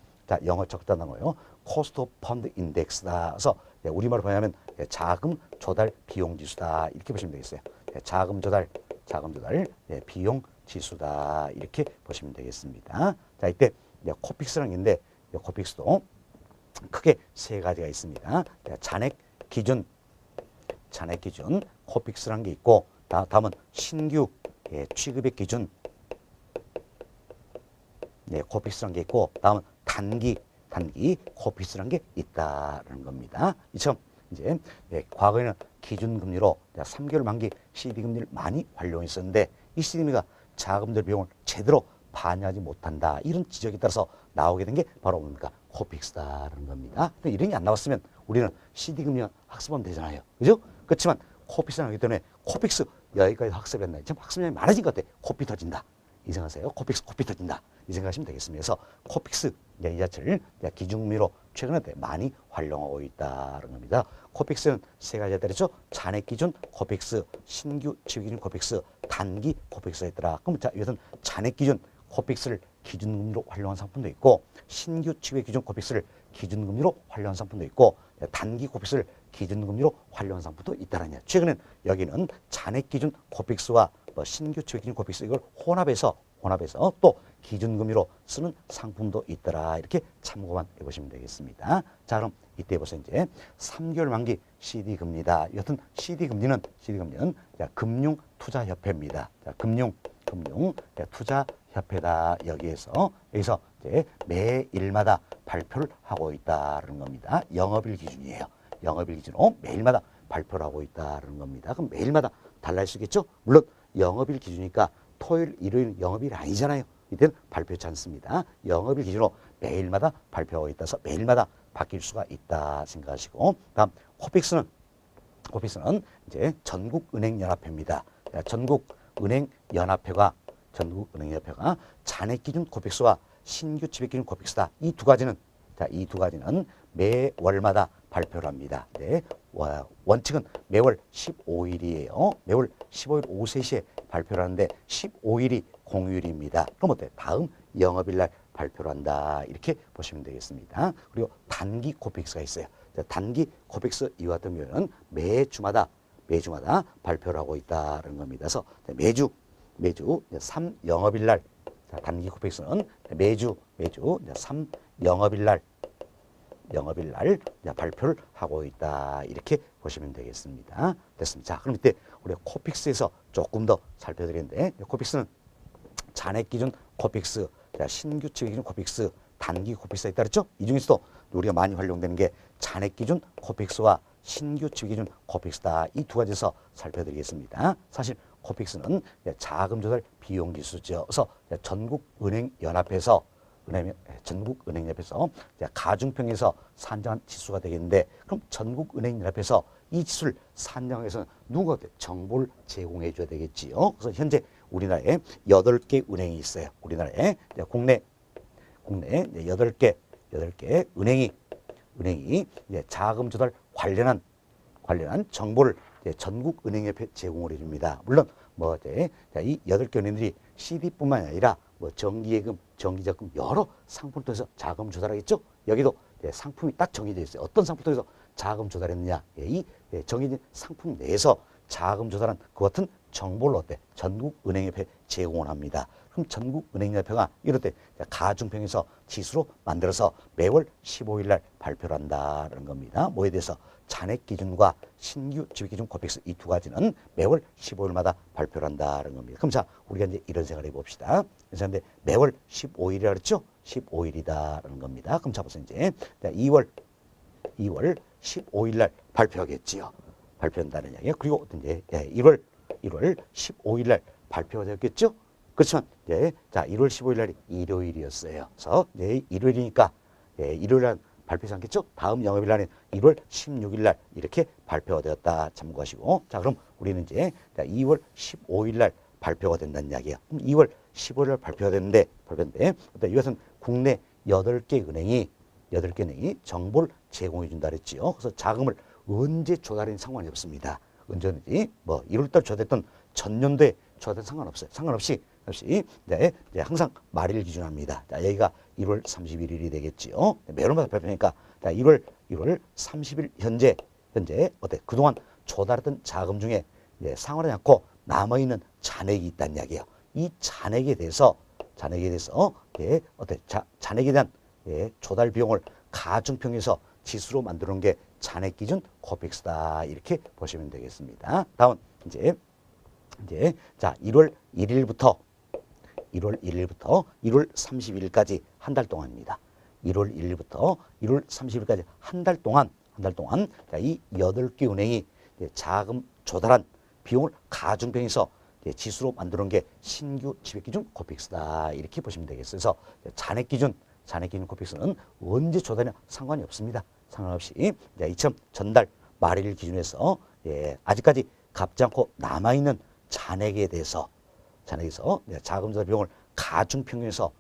영어 적단 단어예요. 코스트 오브 펀드 인덱스다. 그래서 우리말로 보면 자금 조달 비용 지수다. 이렇게 보시면 되겠어요. 자금 조달 비용 지수다. 이렇게 보시면 되겠습니다. 자, 이때 코픽스라는 게 있는데 코픽스도 크게 세 가지가 있습니다. 잔액 기준 코픽스라는 게 있고 다음은 신규 취급액 기준 코픽스라는 게 있고 다음은 단기 코픽스라는 게 있다는 겁니다. 이처럼 이제 과거에는 기준금리로 3개월 만기 CD금리를 많이 활용했었는데 이 CD금리가 자금들 비용을 제대로 반영하지 못한다. 이런 지적에 따라서 나오게 된 게 바로 뭡니까? 코픽스다라는 겁니다. 이런 게 안 나왔으면 우리는 CD금리 학습하면 되잖아요. 그죠? 그렇지만 코픽스가 나오기 때문에 코픽스 여기까지 학습했나. 지금 학습량이 많아진 것 같아. 코피 터진다. 이 생각하세요. 코피 터진다. 이 생각하시면 되겠습니다. 그래서 코픽스 이 자체를 기준금리로 최근에 많이 활용하고 있다는 겁니다. 코픽스는 세 가지가 있죠. 잔액 기준 코픽스, 신규 취급 기준 코픽스, 단기 코픽스가 있더라. 그럼 자, 이것은 잔액 기준 코픽스를 기준금리로 활용한 상품도 있고 신규 취급 기준 코픽스를 기준금리로 활용한 상품도 있고 단기 코픽스를 기준금리로 활용한 상품도 있다는 얘기예요. 최근엔 여기는 잔액 기준 코픽스와 신규 취급 기준 코픽스 이걸 혼합해서 또 기준금리로 쓰는 상품도 있더라. 이렇게 참고만 해보시면 되겠습니다. 자, 그럼 이때 보세요. 이제 3개월 만기 CD금리다. 여튼 CD금리는 금융투자협회입니다. 자, 금융투자협회다. 여기서 이제 매일마다 발표를 하고 있다는 겁니다. 영업일 기준이에요. 영업일 기준으로 매일마다 발표를 하고 있다는 겁니다. 그럼 매일마다 달라질 수 있겠죠? 물론 영업일 기준이니까 토요일, 일요일 영업일이 아니잖아요. 이때는 발표하지 않습니다. 영업일 기준으로 매일마다 발표하고 있다서 매일마다 바뀔 수가 있다 생각하시고 다음 코픽스는 코픽스는 이제 전국은행연합회입니다. 전국은행연합회가 잔액기준 코픽스와 신규 지배기준 코픽스다. 이 두 가지는 매월마다 발표를 합니다. 네, 원칙은 매월 15일이에요. 매월 15일 오후 3시에 발표를 하는데 15일이 공휴일입니다. 그럼 어때? 다음 영업일 날 발표를 한다. 이렇게 보시면 되겠습니다. 그리고 단기 코픽스가 있어요. 단기 코픽스 이와 같은 경우는 매주마다 발표를 하고 있다는 겁니다. 그래서 매주 3영업일 날 단기 코픽스는 매주 3영업일 날 발표를 하고 있다. 이렇게 보시면 되겠습니다. 됐습니다. 자, 그럼 이때 우리 코픽스에서 조금 더 살펴드리는데, 코픽스는 잔액기준 코픽스, 신규 지배기준 코픽스, 단기 코픽스가 있다 그랬죠? 이 중에서도 우리가 많이 활용되는 게 잔액기준 코픽스와 신규 지배기준 코픽스다. 이 두 가지에서 살펴드리겠습니다. 사실 코픽스는 자금 조달 비용 지수죠. 그래서 전국은행연합회에서 가중평에서 산정한 지수가 되겠는데, 그럼 전국은행연합회에서 이 지수를 산정해서 누가 정보를 제공해 줘야 되겠지요. 그래서 현재 우리나라에 8개 은행이 있어요. 우리나라에 국내 8개 은행이 자금 조달 관련한 정보를 전국은행협회 제공을 해줍니다. 물론 이 8개 은행들이 CD뿐만 아니라 정기예금, 정기적금 여러 상품을 통해서 자금 조달하겠죠. 여기도 상품이 딱 정해져 있어요. 어떤 상품을 통해서 자금 조달했느냐. 이 정해진 상품 내에서 자금 조달한 그 같은 정보를 전국은행협회 제공을 합니다. 그럼 전국은행협회가 이럴 때 가중평에서 지수로 만들어서 매월 15일 날 발표를 한다는 겁니다. 뭐에 대해서? 잔액기준과 신규 지배기준 코픽스 이 두 가지는 매월 15일마다 발표를 한다는 겁니다. 그럼 자, 우리가 이제 이런 생각을 해봅시다. 그래서 매월 15일이라 그랬죠? 15일이다라는 겁니다. 그럼 자, 보세요. 이제 2월 15일 날 발표하겠지요. 발표한다는 이야기예요. 그리고 이제 1월 15일 날 발표가 되었겠죠? 그렇지만 자, 1월 15일 날이 일요일이었어요. 그래서 일요일이니까 일요일 날 발표하지 않겠죠? 다음 영업일 날은 1월 16일 날 이렇게 발표가 되었다. 참고하시고. 자, 그럼 우리는 이제 2월 15일 날 발표가 된다는 이야기예요. 그럼 2월 15일 날 발표가 됐는데 이것은 국내 8개 은행이 정보를 제공해 준다 그랬지요. 그래서 자금을 언제 조달하는 상관이 없습니다. 언제든지 1월 달 조달했던 전년도에 조달된 상관없어요. 상관없이 항상 말일 기준합니다. 자, 여기가 1월 31일이 되겠지요. 매월마다 발표니까 1월 30일 현재 그동안 조달했던 자금 중에 상환하지 않고 남아있는 잔액이 있다는 이야기예요. 이 잔액에 대해서 잔액에 대한 조달 비용을 가중평에서 지수로 만드는 게 잔액 기준 코픽스다. 이렇게 보시면 되겠습니다. 다음 이제 자, 1월 1일부터 1월 30일까지 한 달 동안입니다. 1월 1일부터 1월 30일까지 한 달 동안 이 8개 은행이 자금 조달한 비용을 가중평에서 지수로 만드는 게 신규 지배기준 코픽스다. 이렇게 보시면 되겠어요. 그래서 잔액기준 코픽스는 언제 조달이냐 상관이 없습니다. 상관없이 이처럼 전달 말일 기준에서 아직까지 갚지 않고 남아있는 잔액에 대해서 자금 조달 비용을 가중평균해서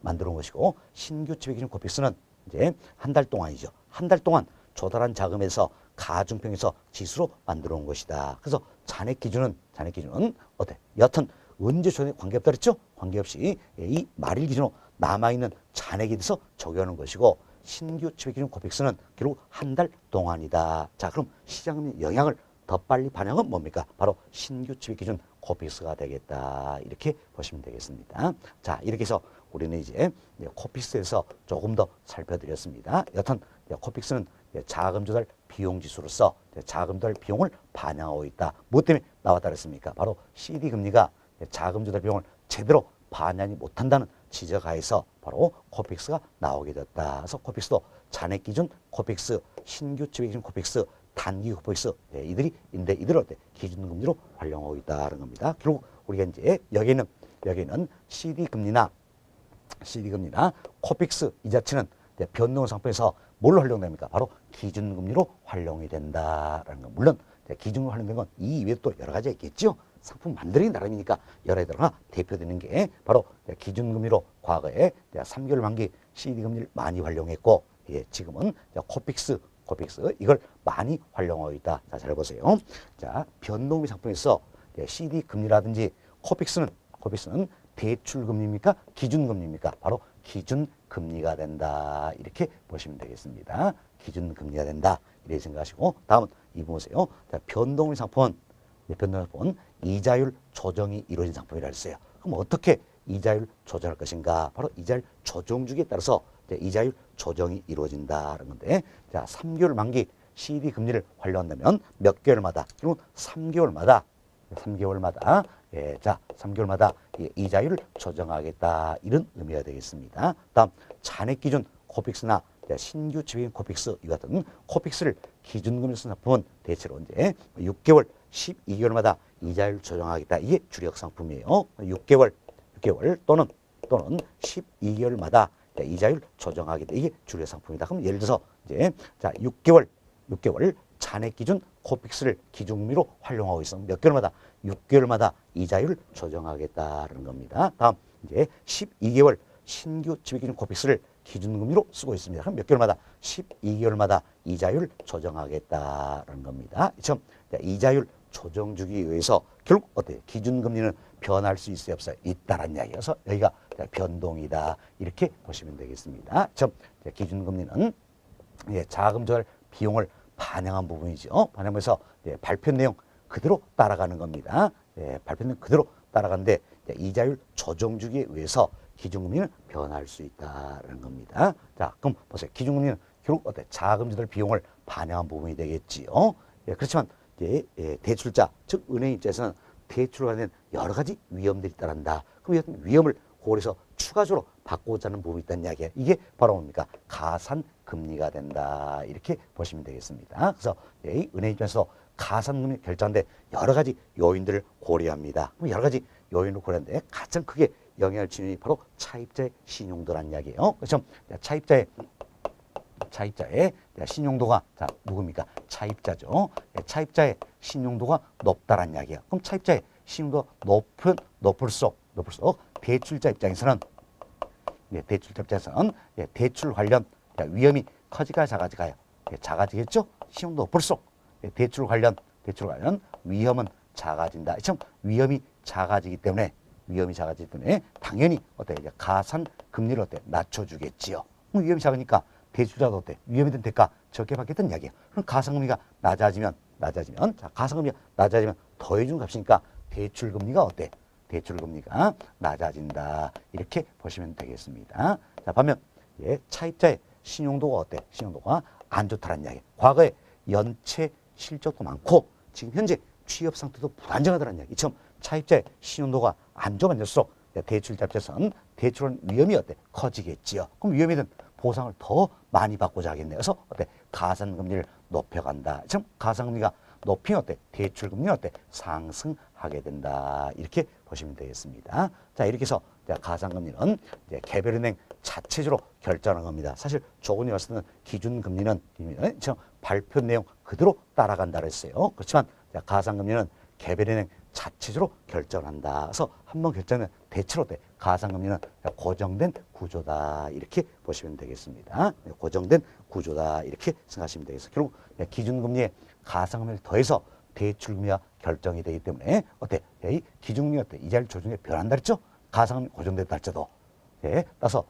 만들어 온 것이고, 신규 지배기준 코픽스는 이제 한 달 동안이죠. 한 달 동안 조달한 자금에서 가중평에서 지수로 만들어 온 것이다. 그래서 잔액 기준은 여하튼 언제 조달이 관계없다 그랬죠? 관계없이 이 말일 기준으로 남아있는 잔액에 대해서 적용하는 것이고, 신규 지배기준 코픽스는 결국 한 달 동안이다. 자, 그럼 시장의 영향을 더 빨리 반영은 뭡니까? 바로 신규 지배기준 코픽스가 되겠다. 이렇게 보시면 되겠습니다. 자, 이렇게 해서 우리는 이제 코픽스에서 조금 더 살펴드렸습니다. 여튼 코픽스는 자금 조달 비용 지수로서 자금 조달 비용을 반영하고 있다. 무엇 때문에 나왔다 그랬습니까? 바로 CD 금리가 자금 조달 비용을 제대로 반영이 못한다는 지적하에서 바로 코픽스가 나오게 됐다. 그래서 코픽스도 잔액 기준 코픽스, 신규 지배기준 코픽스, 단기 코픽스 이들을 기준금리로 활용하고 있다는 겁니다. 결국 우리가 이제 여기는 CD 금리나 코픽스 이 자체는 변동 상품에서 뭘로 활용됩니까? 바로 기준금리로 활용이 된다라는 거. 물론 기준으로 활용된 건 이 이외에 또 여러 가지가 있겠죠. 상품 만들기 나름이니까 여러 가지가 대표되는 게 바로 기준금리로 과거에 3개월 만기 CD금리를 많이 활용했고, 지금은 코픽스 이걸 많이 활용하고 있다. 자, 잘 보세요. 자, 변동금리 상품에서 CD금리라든지 코픽스는 대출금리입니까? 기준금리입니까? 바로 기준금리가 된다. 이렇게 보시면 되겠습니다. 기준금리가 된다. 이렇게 생각하시고, 다음은 이 보세요. 자, 변동금리 상품은 이자율 조정이 이루어진 상품이라 했어요. 그럼 어떻게 이자율 조정할 것인가? 바로 이자율 조정 주기에 따라서 이자율 조정이 이루어진다는 건데, 자, 3개월 만기 CD 금리를 활용한다면 몇 개월마다? 그리고 3개월마다 자, 3개월마다 이자율을 조정하겠다. 이런 의미가 되겠습니다. 다음, 잔액 기준 코픽스나 신규 지배인 코픽스 이 같은 코픽스를 기준금리 상품은 대체로 이제 6개월, 12개월마다 이자율 조정하겠다. 이게 주력 상품이에요. 6개월 또는 12개월마다 이자율 조정하겠다. 이게 주력 상품이다. 그럼 예를 들어서 이제 자, 6개월 잔액 기준 코픽스를 기준금리로 활용하고 있으면 몇 개월마다 6개월마다 이자율 조정하겠다는 겁니다. 다음 이제 12개월 신규 지배 기준 코픽스를 기준금리로 쓰고 있습니다. 그럼 몇 개월마다 12개월마다 이자율 조정하겠다는 겁니다. 참 이자율 조정 주기에 의해서 결국 어때요? 기준금리는 변할 수 있어요, 없어요? 있다라는 이야기여서 여기가 변동이다. 이렇게 보시면 되겠습니다. 참 기준금리는 자금 조달 비용을 반영한 부분이죠. 반영해서 발표 내용 그대로 따라가는 겁니다. 발표 내용 그대로 따라가는데 이자율 조정 주기에 의해서 기준금리는 변할 수 있다는 겁니다. 자, 그럼 보세요. 기준금리는 결국 어때? 자금 조달 비용을 반영한 부분이 되겠지요. 그렇지만 대출자, 즉 은행 입장에서는 대출을 하는 여러 가지 위험들이 따른다. 그럼 위험을 고려해서 추가적으로 받고자 하는 부분이 있다는 이야기예요. 이게 바로 뭡니까? 가산금리가 된다. 이렇게 보시면 되겠습니다. 그래서 이 은행 입장에서 가산금리 결정하는데 여러 가지 요인들을 고려합니다. 그럼 여러 가지 요인을 고려하는데 가장 크게 영향을 주는 바로 차입자의 신용도라는 이야기예요. 그렇죠? 차입자의 신용도가 자 누굽니까? 차입자죠. 차입자의 신용도가 높다라는 이야기예요. 그럼 차입자의 신용도가 높을수록 대출자 입장에서는 대출 관련 위험이 커지가 작아지가요? 작아지겠죠? 신용도 높을수록 대출 관련 위험은 작아진다. 참 위험이 작아지기 때문에 당연히 가산 금리를 낮춰주겠지요. 그럼 위험이 작으니까 대출자도 위험에 대한 대가 적게 받겠다는 이야기예요. 그럼 가산금리가 낮아지면 자, 가산금리가 낮아지면 더해준 값이니까 대출금리가 대출금리가 낮아진다. 이렇게 보시면 되겠습니다. 자, 반면 차입자의 신용도가 신용도가 안 좋다는 이야기. 과거에 연체 실적도 많고 지금 현재 취업 상태도 불안정하다는 이야기. 처음 차입자의 신용도가 안 좋으면 될수록 대출자 입장에서는 대출은 위험이 커지겠지요. 그럼 위험에 대한 보상을 더 많이 받고자 하겠네요. 그래서 가산금리를 높여간다. 참 가산금리가 높이면 대출금리는 상승하게 된다. 이렇게 보시면 되겠습니다. 자, 이렇게 해서 가산금리는 개별은행 자체적으로 결정하는 겁니다. 사실 조건이 왔을 때는 기준금리는 발표 내용 그대로 따라간다 그랬어요. 그렇지만 가산금리는 개별은행 자체적으로 결정한다. 그래서 한번 결정하면 대체로 가산금리는 고정된 구조다. 이렇게 보시면 되겠습니다. 고정된 구조다. 이렇게 생각하시면 되겠습니다. 결국 기준금리에 가산금리를 더해서 대출금리가 결정이 되기 때문에 이 기준금리가 이자율 조정에 변한다 그랬죠? 가산금리 고정됐다 할지라도 따라서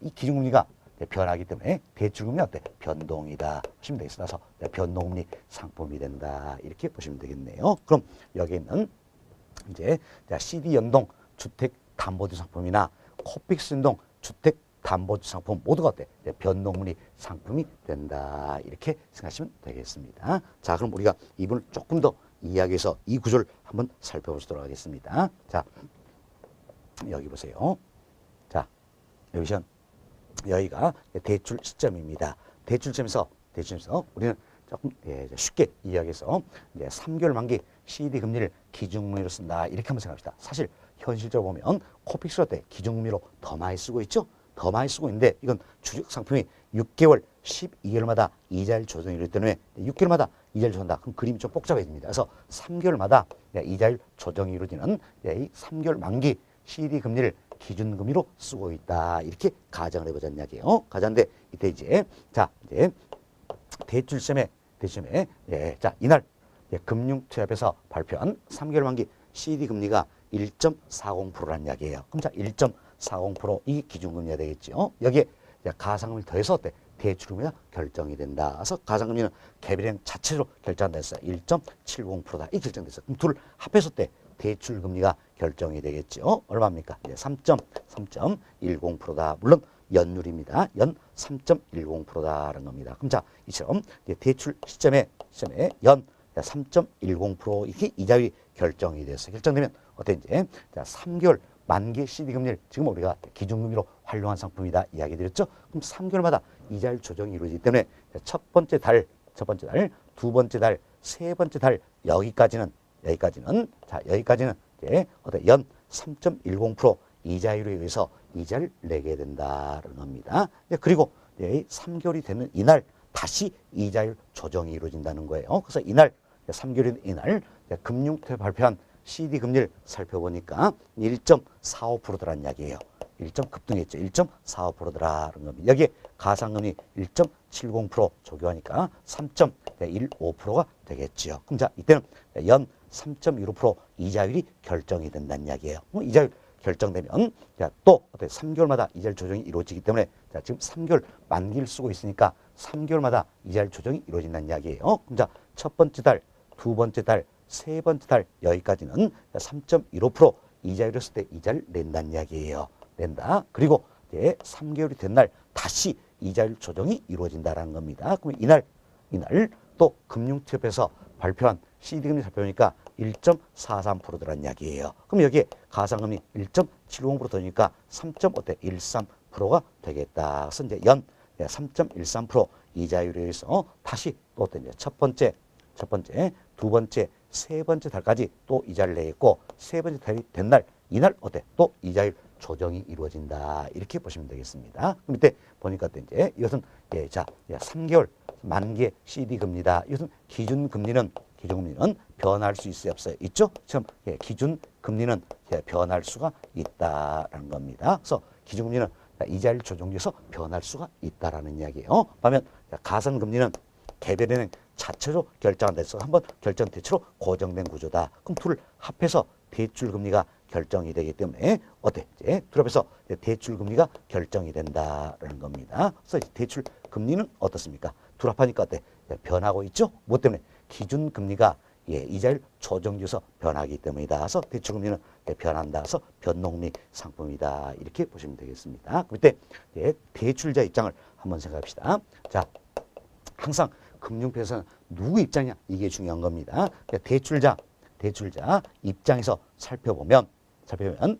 이 기준금리가 변하기 때문에 대출금리가 변동이다 보시면 되겠습니다. 그래서 변동금리 상품이 된다. 이렇게 보시면 되겠네요. 그럼 여기 있는 이제 CD 연동 주택 담보주 상품이나 코픽스 연동 주택 담보주 상품 모두가 변동금리 상품이 된다. 이렇게 생각하시면 되겠습니다. 자, 그럼 우리가 이 부분을 조금 더 이야기해서 이 구조를 한번 살펴보도록 하겠습니다. 자, 여기 보세요. 자, 여기가 대출 시점입니다. 대출점에서 우리는 조금 쉽게 이야기해서 이제 3개월 만기 CD 금리를 기준금리로 쓴다. 이렇게 한번 생각합시다. 사실 현실적으로 보면 코픽스로 기준금리로 더 많이 쓰고 있죠. 더 많이 쓰고 있는데 이건 주력 상품이 6개월, 12개월마다 이자율 조정이 이기 때문에 6개월마다 이자율 조정한다. 그럼 그림이 좀 복잡해집니다. 그래서 3개월마다 이자율 조정이 이루어지는 이 3개월 만기 CD 금리를 기준금리로 쓰고 있다. 이렇게 가정을 해보자는 이야기예요. 가정인데 이때 이제 대출 시험에 자 이날 금융투자협에서 발표한 3개월 만기 CD 금리가 1.40%라는 이야기예요. 그럼 자 1.40% 이 기준금리가 되겠죠. 여기에 가상금리 더해서 어때? 대출금리가 결정이 된다. 그래서 가상금리는 개별은행 자체로 결정한다 했어요. 1.70%다. 이 결정됐어요. 그럼 둘을 합해서 때 대출금리가 결정이 되겠죠. 얼마입니까? 3.10%다. 물론 연율입니다. 연 3.10%다라는 겁니다. 그럼 자 이처럼 대출 시점에 연 3.10% 이렇게 이자율이 결정이 됐어요. 결정되면 어때 이제 자 3개월 만기 CD 금리를 지금 우리가 기준금리로 활용한 상품이다 이야기 드렸죠. 그럼 3개월마다 이자율 조정이 이루어지기 때문에 첫 번째 달, 두 번째 달, 세 번째 달 여기까지는 이제 어때 연 3.10% 이자율에 의해서 이자를 내게 된다는 겁니다. 그리고 3개월이 되는 이날 다시 이자율 조정이 이루어진다는 거예요. 그래서 이날 3개월인 이날 금융투자 발표한 CD 금리를 살펴보니까 1.45%더라는 이야기예요. 1점 급등했죠. 1.45%더라는 겁니다. 여기에 가상금리 1.70% 적용하니까 3.15%가 되겠죠. 그럼 자 이때는 연 3.15% 이자율이 결정이 된다는 이야기예요. 이자율 결정되면 또 3개월마다 이자율 조정이 이루어지기 때문에 자 지금 3개월 만기를 쓰고 있으니까 3개월마다 이자율 조정이 이루어진다는 이야기예요. 그럼 자 첫 번째 달, 두 번째 달, 세 번째 달 여기까지는 3.15% 이자율을 쓸 때 이자를 낸다는 이야기예요. 낸다. 그리고 이제 3개월이 된 날 다시 이자율 조정이 이루어진다는 겁니다. 그럼 이날 또 금융투자협에서 발표한 CD금리 살펴보니까 1.43%더라는 이야기예요. 그럼 여기에 가상금리 1.70% 더니까 3.13%가 되겠다. 그래서 이제 연 3.13% 이자율에 의해서 다시 또 첫 번째, 두 번째, 세 번째 달까지 또 이자를 내겠고 세 번째 달이 된 날 이날 어때? 또 이자율 조정이 이루어진다. 이렇게 보시면 되겠습니다. 그럼 이때 보니까 이제 이것은 3개월 만기의 CD 금리다. 이것은 기준금리는 변할 수 있어요, 없어요? 있죠? 지금 기준 금리는 변할 수가 있다라는 겁니다. 그래서 기준금리는 이자율 조정에서 변할 수가 있다라는 이야기예요. 반면 가상금리는 개별은행 자체로 결정한다 해서 한번 결정 대체로 고정된 구조다. 그럼 둘을 합해서 대출 금리가 결정이 되기 때문에 어때? 이제 둘 합해서 대출 금리가 결정이 된다라는 겁니다. 그래서 대출 금리는 어떻습니까? 둘 합하니까 어때? 변하고 있죠? 뭐 때문에? 기준 금리가 이자율 조정에서 변하기 때문이다. 그래서 대출 금리는 변한다. 그래서 변동금리 상품이다. 이렇게 보시면 되겠습니다. 그때 대출자 입장을 한번 생각합시다. 자, 항상 금융표에서는 누구 입장이냐 이게 중요한 겁니다. 대출자 입장에서 살펴보면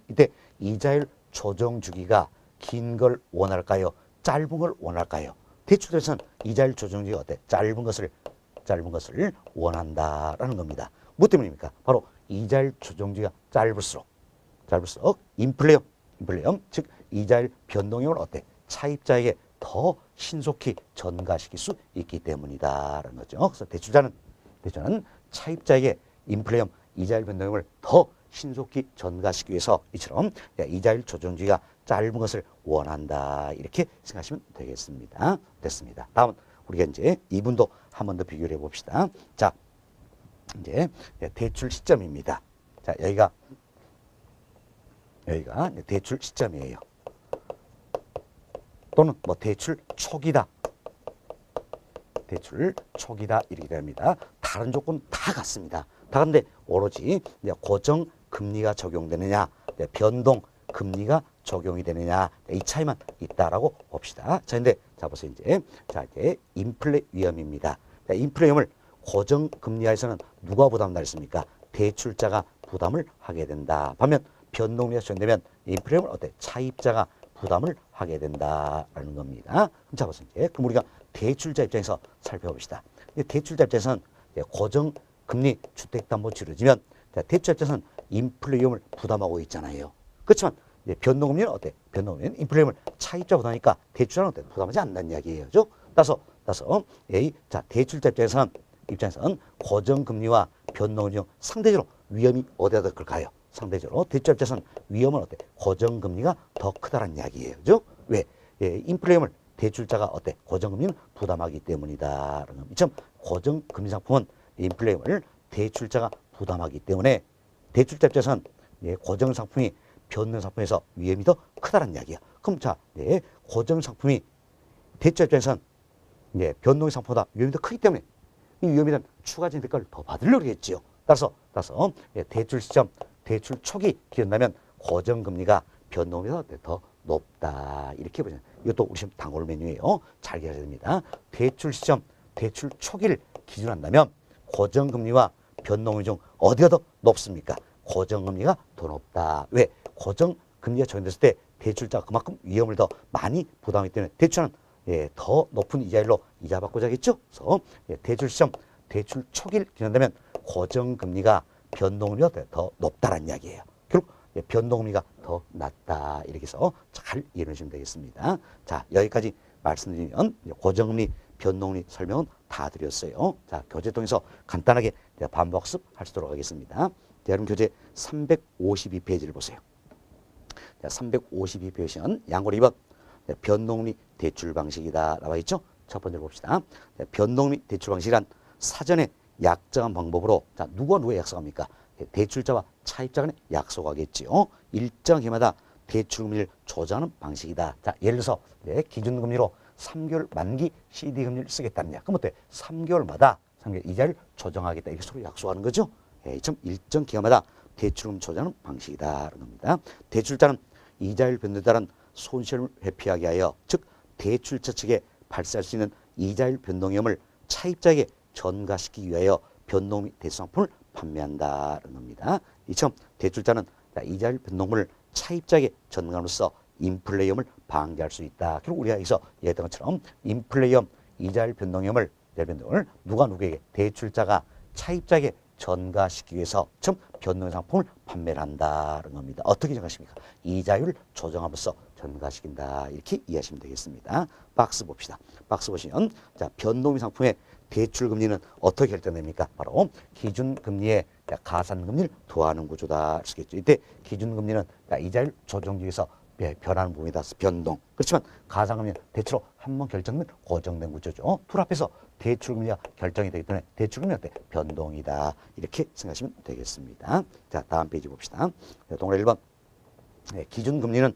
이때 이자율 조정 주기가 긴 걸 원할까요? 짧은 걸 원할까요? 대출에서는 이자율 조정 주기가 어때? 짧은 것을 원한다라는 겁니다. 뭐 때문입니까? 바로 이자율 조정 주기가 짧을수록 인플레용 즉 이자율 변동형을 어때? 차입자에게 더 신속히 전가시킬 수 있기 때문이다라는 거죠. 그래서 대출자는 차입자에게 인플레용 이자율 변동을 더 신속히 전가시키기 위해서 이처럼 이자율 조정주기가 짧은 것을 원한다. 이렇게 생각하시면 되겠습니다. 됐습니다. 다음은 우리가 이제 이분도 한 번 더 비교를 해봅시다. 자, 이제 대출 시점입니다. 자, 여기가 대출 시점이에요. 또는 뭐 대출 초기다. 이렇게 됩니다. 다른 조건 다 같습니다. 다 같은데 오로지 고정 금리가 적용되느냐, 변동 금리가 적용이 되느냐 이 차이만 있다라고 봅시다. 자, 근데 보세요 이제 인플레 위험입니다. 인플레 위험을 고정 금리하에서는 누가 부담한다 했습니까? 대출자가 부담을 하게 된다. 반면 변동금리가 적용되면 인플레 위험을 어때? 차입자가 부담을 하게 된다라는 겁니다. 자, 보세요 이제 그럼 우리가 대출자 입장에서 살펴봅시다. 대출자 입장에서는 고정 금리 주택담보대출이 이루어지면 대출자 입장에서는 인플레 위험을 부담하고 있잖아요. 그렇지만 변동금리는 어때? 변동금리는 인플레 위험을 차입자 부담하니까 대출자는 어때? 부담하지 않는다는 이야기예요. 그죠? 따라서 대출자 입장에서는 입장에서는 고정금리와 변동금리 중 상대적으로 위험이 어디가 더 클까요? 상대적으로 대출 입장에서는 위험은 어때? 고정금리가 더 크다는 이야기예요. 그죠? 왜? 예, 인플레이션을 대출자가 어때? 고정금리는 부담하기 때문이다. 이처럼 고정금리 상품은 인플레이션을 대출자가 부담하기 때문에 대출자 입장에서는 예, 고정 상품이 변동 상품에서 위험이 더 크다는 이야기야. 그럼 자, 예, 고정 상품이 대출자 입장에서는 예, 변동 상품보다 위험이 더 크기 때문에 이 위험에 대한 추가적인 대가를 더 받으려고 했지요. 따라서 예, 대출 시점, 대출 초기 기준다면 고정금리가 변동금리가 더 높다. 이렇게 보시면 이것도 우리 시험 단골 메뉴예요. 잘 기억해야 됩니다. 대출 시점, 대출 초기를 기준한다면 고정금리와 변동금리 중 어디가 더 높습니까? 고정금리가 더 높다. 왜? 고정금리가 적용됐을 때 대출자가 그만큼 위험을 더 많이 부담하기 때문에 대출은 예, 더 높은 이자율로 이자 받고자 하겠죠. 그래서 예, 대출 시점, 대출 초기를 기준한다면 고정금리가 변동금리가 더 높다는 이야기예요. 결국 예, 변동금리가 더 낮다. 이렇게 해서 잘 이해해 주시면 되겠습니다. 자, 여기까지 말씀드리면 고정금리, 변동금리 설명은 다 드렸어요. 자, 교재 통해서 간단하게 반복습 할 수 있도록 하겠습니다. 여러분 교재 352페이지를 보세요. 자, 352페이지는 양고리 2번 변동금리 대출 방식이다 나와 있죠. 첫 번째로 봅시다. 변동금리 대출 방식이란 사전에 약정한 방법으로 자, 누가 누구에 약속합니까? 대출자와 차입자 간에 약속하겠지요. 일정 기간마다 대출금리를 조정하는 방식이다. 자, 예를 들어서 네, 기준금리로 3개월 만기 CD금리를 쓰겠다는 야. 그럼 어때? 3개월마다 3개월 이자를 조정하겠다. 이렇게 서로 약속하는 거죠. 예, 좀 일정 기간마다 대출금 조정하는 방식이다라는 겁니다. 대출자는 이자율 변동에 따른 손실을 회피하게 하여 즉 대출자 측에 발생할 수 있는 이자율 변동 위험을 차입자에게 전가시키기 위하여 변동금리 대출 상품을 판매한다는 겁니다. 이처럼 대출자는 이자율 변동을 차입자에게 전가함으로써 인플레 위험을 방지할 수 있다. 결국 우리가 여기서 얘기했던 것처럼 인플레 위험, 이자율 변동 위험을 누가 누구에게 대출자가 차입자에게 전가시키기 위해서 처음 변동 상품을 판매를 한다는 겁니다. 어떻게 전가시킵니까? 이자율 조정함으로써 전가시킨다. 이렇게 이해하시면 되겠습니다. 박스 봅시다. 박스 보시면 자, 변동금리 상품의 대출금리는 어떻게 결정됩니까? 바로 기준금리에 가산금리를 더하는 구조다. 쓰겠죠. 이때 기준금리는 이자율 조정 중에서 변하는 부분이다. 변동. 그렇지만 가산금리는 대체로 한번 결정된 고정된 구조죠. 둘 앞에서 대출금리가 결정이 되기 때문에 대출금리 어때? 변동이다. 이렇게 생각하시면 되겠습니다. 자, 다음 페이지 봅시다. 동그라미 1번. 기준금리는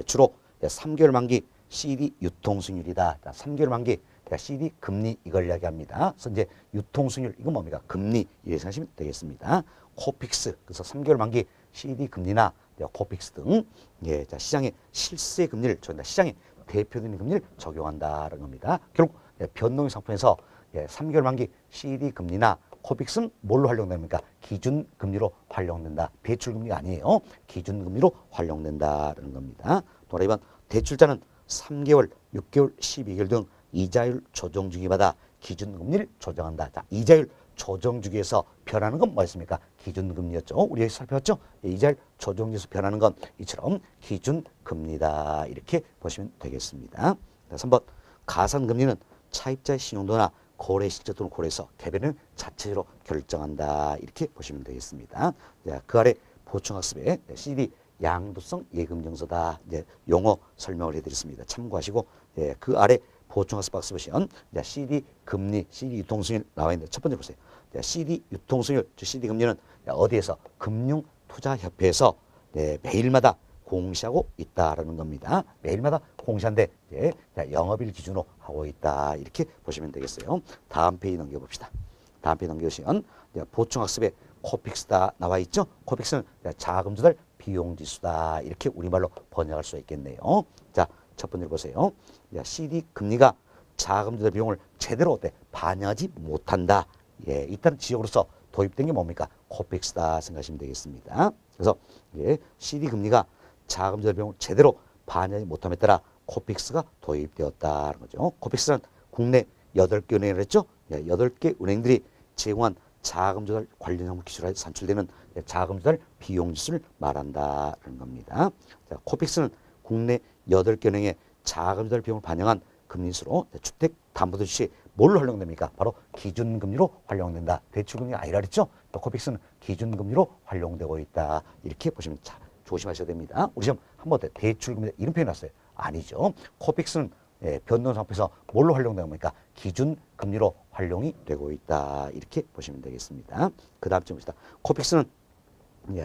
주로 3개월 만기 CD 유통수익률이다. 자, 3개월 만기 CD 금리 이걸 이야기합니다. 그래서 이제 유통수익률 이건 뭡니까? 금리 이렇게 생각하시면 되겠습니다. 코픽스 그래서 3개월 만기 CD 금리나 코픽스 등 예, 자, 시장의 실세 금리를 적용한다. 시장의 대표적인 금리를 적용한다는 겁니다. 결국 변동의 상품에서 3개월 만기 CD 금리나 코픽스는 뭘로 활용됩니까? 기준 금리로 활용된다. 대출 금리가 아니에요. 기준 금리로 활용된다는 겁니다. 또한 이번 대출자는 3개월, 6개월, 12개월 등 이자율 조정 주기마다 기준 금리를 조정한다. 자, 이자율 조정 주기에서 변하는 건 뭐였습니까? 기준 금리였죠. 우리 여기 살펴봤죠? 이자율 조정 주기에서 변하는 건 이처럼 기준 금리다. 이렇게 보시면 되겠습니다. 3번 가산 금리는 차입자의 신용도나 거래 실적 등을 고려해서 개별은 자체로 결정한다. 이렇게 보시면 되겠습니다. 자, 그 아래 보충학습에 CD 양도성 예금증서다. 이제 용어 설명을 해드렸습니다. 참고하시고 그 아래 보충학습 박스 보시면 CD 금리, CD 유통수익률 나와 있는데 첫 번째 보세요. CD 유통수익률, CD 금리는 어디에서? 금융투자협회에서 매일마다 공시하고 있다라는 겁니다. 매일마다 공시한데 영업일 기준으로 하고 있다. 이렇게 보시면 되겠어요. 다음 페이지 넘겨봅시다. 다음 페이지 넘겨보시면 보충학습에 코픽스다 나와 있죠. 코픽스는 자금 조달 비용 지수다. 이렇게 우리말로 번역할 수 있겠네요. 자, 첫 번째로 보세요. CD 금리가 자금 조달 비용을 제대로 반영하지 못한다. 예, 일단 지역으로서 도입된 게 뭡니까? 코픽스다 생각하시면 되겠습니다. 그래서 CD 금리가 자금 조달 비용을 제대로 반영하지 못함에 따라 코픽스가 도입되었다는 거죠. 코픽스는 국내 8개 은행을 했죠. 8개 은행들이 제공한 자금 조달 관련项目기술에 산출되는 자금 조달 비용 지수를 말한다는 겁니다. 자, 코픽스는 국내 8개 은행의 자금 조달 비용을 반영한 금리수로 주택담보대출 시 뭘로 활용됩니까? 바로 기준금리로 활용된다. 대출금리가 아니라 그랬죠? 또 코픽스는 기준금리로 활용되고 있다. 이렇게 보시면 조심하셔야 됩니다. 우리 시험 한 번 더 대출금리 이런 표현이 났어요. 아니죠. 코픽스는 변동상품에서 뭘로 활용되는 겁니까? 기준금리로 활용이 되고 있다. 이렇게 보시면 되겠습니다. 그 다음 점 봅시다. 코픽스는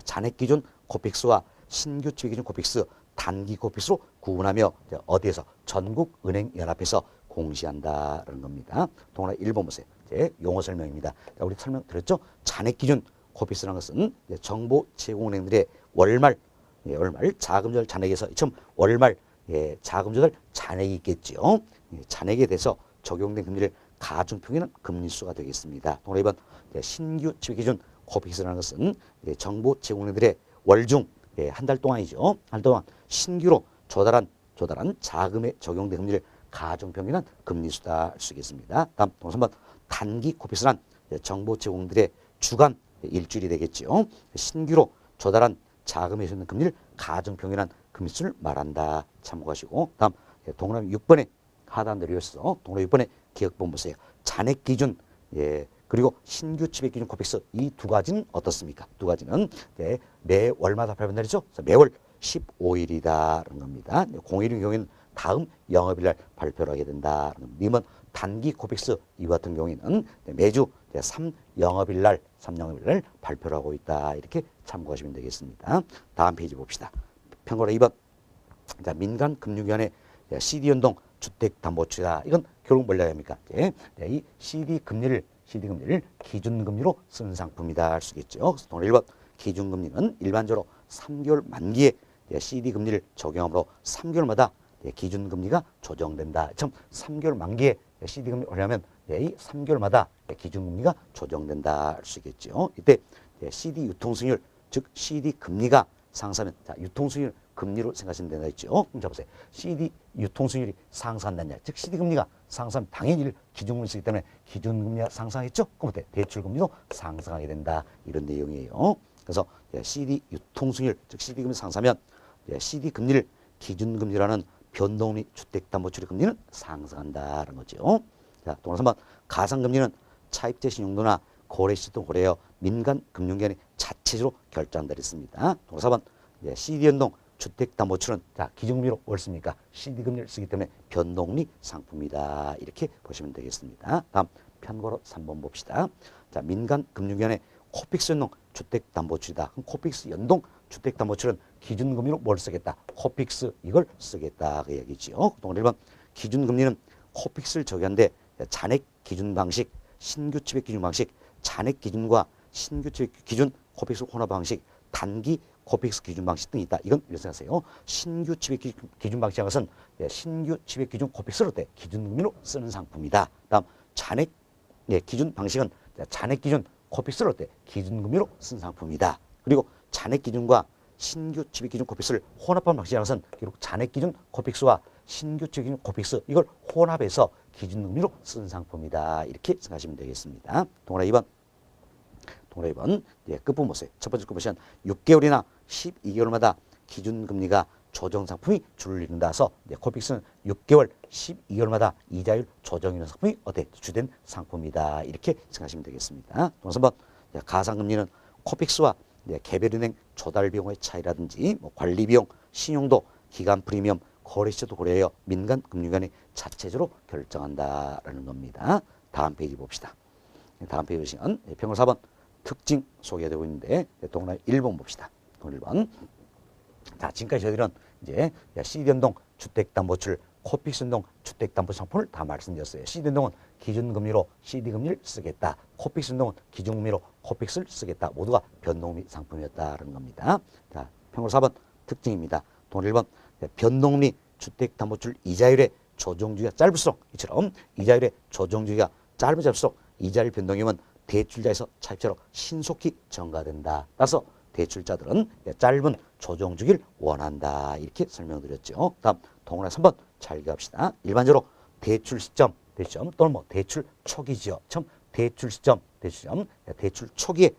잔액기준 코픽스와 신규 취득기준 코픽스, 단기 코픽스로 구분하며 어디에서? 전국은행연합회에서 공시한다는 겁니다. 동그라미 1번 보세요. 이제 용어 설명입니다. 자, 우리 설명드렸죠? 잔액기준 코픽스라는 것은 정보 제공은행들의 월말 자금 조달 잔액에서 처음 월말 자금 조달 잔액이 있겠죠. 잔액에 대해서 적용된 금리를 가중평균한 금리수가 되겠습니다. 동그라미 2번 신규 취득기준 코픽스라는 것은 정보 제공은행들의 월중 한 달 동안이죠. 한 달 동안 신규로 조달한 자금에 적용된 금리를 가중평균한 금리수다 할 수 있겠습니다. 다음 동그라미 3번 단기 코픽스란 정보 제공들의 주간 일주일이 되겠죠. 신규로 조달한 자금에 있는 금리를 가중평균한 금리수를 말한다. 참고하시고 다음 동그라미 6번에 하단 내려있어. 동그라미 6번에 기억본 보세요. 잔액 기준 그리고 신규 취득 기준 코픽스 이 두 가지는 어떻습니까? 두 가지는 매월마다 발표된다죠. 매월 15일이다라는 겁니다. 공휴일인 경우에는 다음 영업일 날 발표를 하게 된다. 님은 단기 코픽스 이와 같은 경우에는 매주 3영업일 날 발표를 하고 있다. 이렇게 참고하시면 되겠습니다. 다음 페이지 봅시다. 평가로 2번. 자, 민간금융기관의 CD연동 주택담보대출이다. 이건 결국 뭘 이야기합니까? 이 CD금리를 기준금리로 쓰는 상품이다 할 수 있겠죠. 그래서 동그라미 1번 기준금리는 일반적으로 3개월 만기에 CD금리를 적용함으로 3개월마다 기준금리가 조정된다. 참 3개월 만기에 CD금리 올려면 이 3개월마다 기준금리가 조정된다 할 수 있겠죠. 이때 CD 유통수익률 즉 CD금리가 상승하면 자 유통수익률 금리로 생각하시면 된다 했죠. 그럼 자 보세요. CD 유통수익률이 상승한다냐. 즉 CD금리가 상승하면 당연히 기준금리 쓰기 때문에 기준금리가 상승하겠죠. 그럼 어때? 대출금리도 상승하게 된다. 이런 내용이에요. 그래서 CD 유통수익률 즉 CD금리 상승하면 CD금리를 기준금리라는 변동금리 주택담보대출의 금리는 상승한다는 거죠. 자, 동그라미 3번 가상금리는 차입제 신용도나 거래시도 고려하여 민간금융기관이 자체적으로 결정한다 했습니다. 동그라미 4번 CD연동 주택담보대출은 자 기준금리로 뭘 씁니까? CD금리를 쓰기 때문에 변동금리 상품이다. 이렇게 보시면 되겠습니다. 다음 편고로 3번 봅시다. 자 민간금융기관의 코픽스 연동 주택담보대출이다. 그럼 코픽스 연동 주택담보대출은 기준금리로 뭘 쓰겠다? 코픽스 이걸 쓰겠다. 그 얘기지요. 동그라미 1번 기준금리는 코픽스를 적용하는데 잔액 기준 방식, 신규 취득 기준 방식, 잔액 기준과 신규 취득 기준 코픽스 혼합 방식, 단기 코픽스 기준 방식 등이 있다. 이건 이렇게 생각하세요. 신규 취득 기준 방식이라는 것은 신규 취득 기준 코픽스를 기준금리로 쓰는 상품이다. 다음 잔액 기준 방식은 잔액 기준 코픽스를 기준금리로 쓴 상품이다. 그리고 잔액 기준과 신규 취득 기준 코픽스를 혼합한 방식이라는 것은 결국 잔액 기준 코픽스와 신규 취득 기준 코픽스 이걸 혼합해서 기준금리로 쓴 상품이다. 이렇게 생각하시면 되겠습니다. 동그라미 2번. 동그라미 2번. 끝부분 보세요. 첫 번째 끝 보시면 6개월이나 12개월마다 기준금리가 조정 상품이 줄을 이룬다서 코픽스는 6개월, 12개월마다 이자율 조정이 있는 상품이 주된 상품이다. 이렇게 생각하시면 되겠습니다. 동그라미 3번. 가상금리는 코픽스와 개별은행 조달 비용의 차이라든지 관리비용, 신용도, 기간 프리미엄, 거래시도 고려하여 민간금융기관이 자체적으로 결정한다라는 겁니다. 다음 페이지 봅시다. 다음 페이지 보시면 평균 4번 특징 소개되고 있는데 동그라미 1번 봅시다. 동그라미 1번. 자, 지금까지 저희들은 이제 CD연동 주택담보대출, 코픽스연동 주택담보대출 상품을 다 말씀드렸어요. CD연동은 기준금리로 CD금리를 쓰겠다. 코픽스연동은 기준금리로 코픽스를 쓰겠다. 모두가 변동금리 상품이었다는 겁니다. 자, 평균 4번 특징입니다. 동그라미 1번 변동금리 주택담보대출 이자율의 조정주기가 짧을수록 이처럼 이자율의 조정주기가 짧을수록 이자율 변동이면 대출자에서 차입자로 신속히 증가된다. 따라서 대출자들은 짧은 조정주기를 원한다. 이렇게 설명드렸죠. 다음 동그라미 3번 잘 기억합시다. 일반적으로 대출 시점 또는 대출 초기지요. 처음 대출 시점, 대출 초기에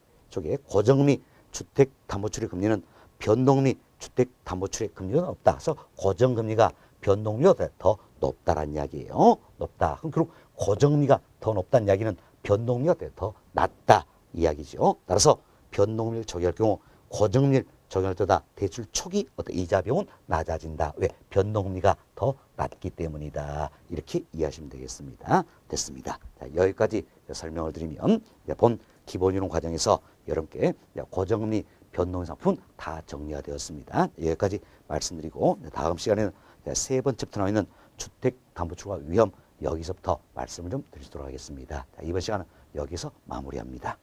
고정금리 주택담보대출의 금리는 변동금리 주택담보대출의 금리는 없다. 그래서 고정금리가 변동금리가 더 높다라는 이야기예요. 높다. 그럼 결국 고정금리가 더 높다는 이야기는 변동금리가 더 낮다 이야기죠. 따라서 변동금리를 적용할 경우 고정금리를 적용할 때보다 대출 초기 어떤 이자 비용은 낮아진다. 왜? 변동금리가 더 낮기 때문이다. 이렇게 이해하시면 되겠습니다. 됐습니다. 자, 여기까지 설명을 드리면 본 기본이론 과정에서 여러분께 고정금리 변동의 상품 다 정리가 되었습니다. 여기까지 말씀드리고 다음 시간에는 세 번째부터 나와 있는 주택담보출과 위험 여기서부터 말씀을 좀 드리도록 하겠습니다. 자, 이번 시간은 여기서 마무리합니다.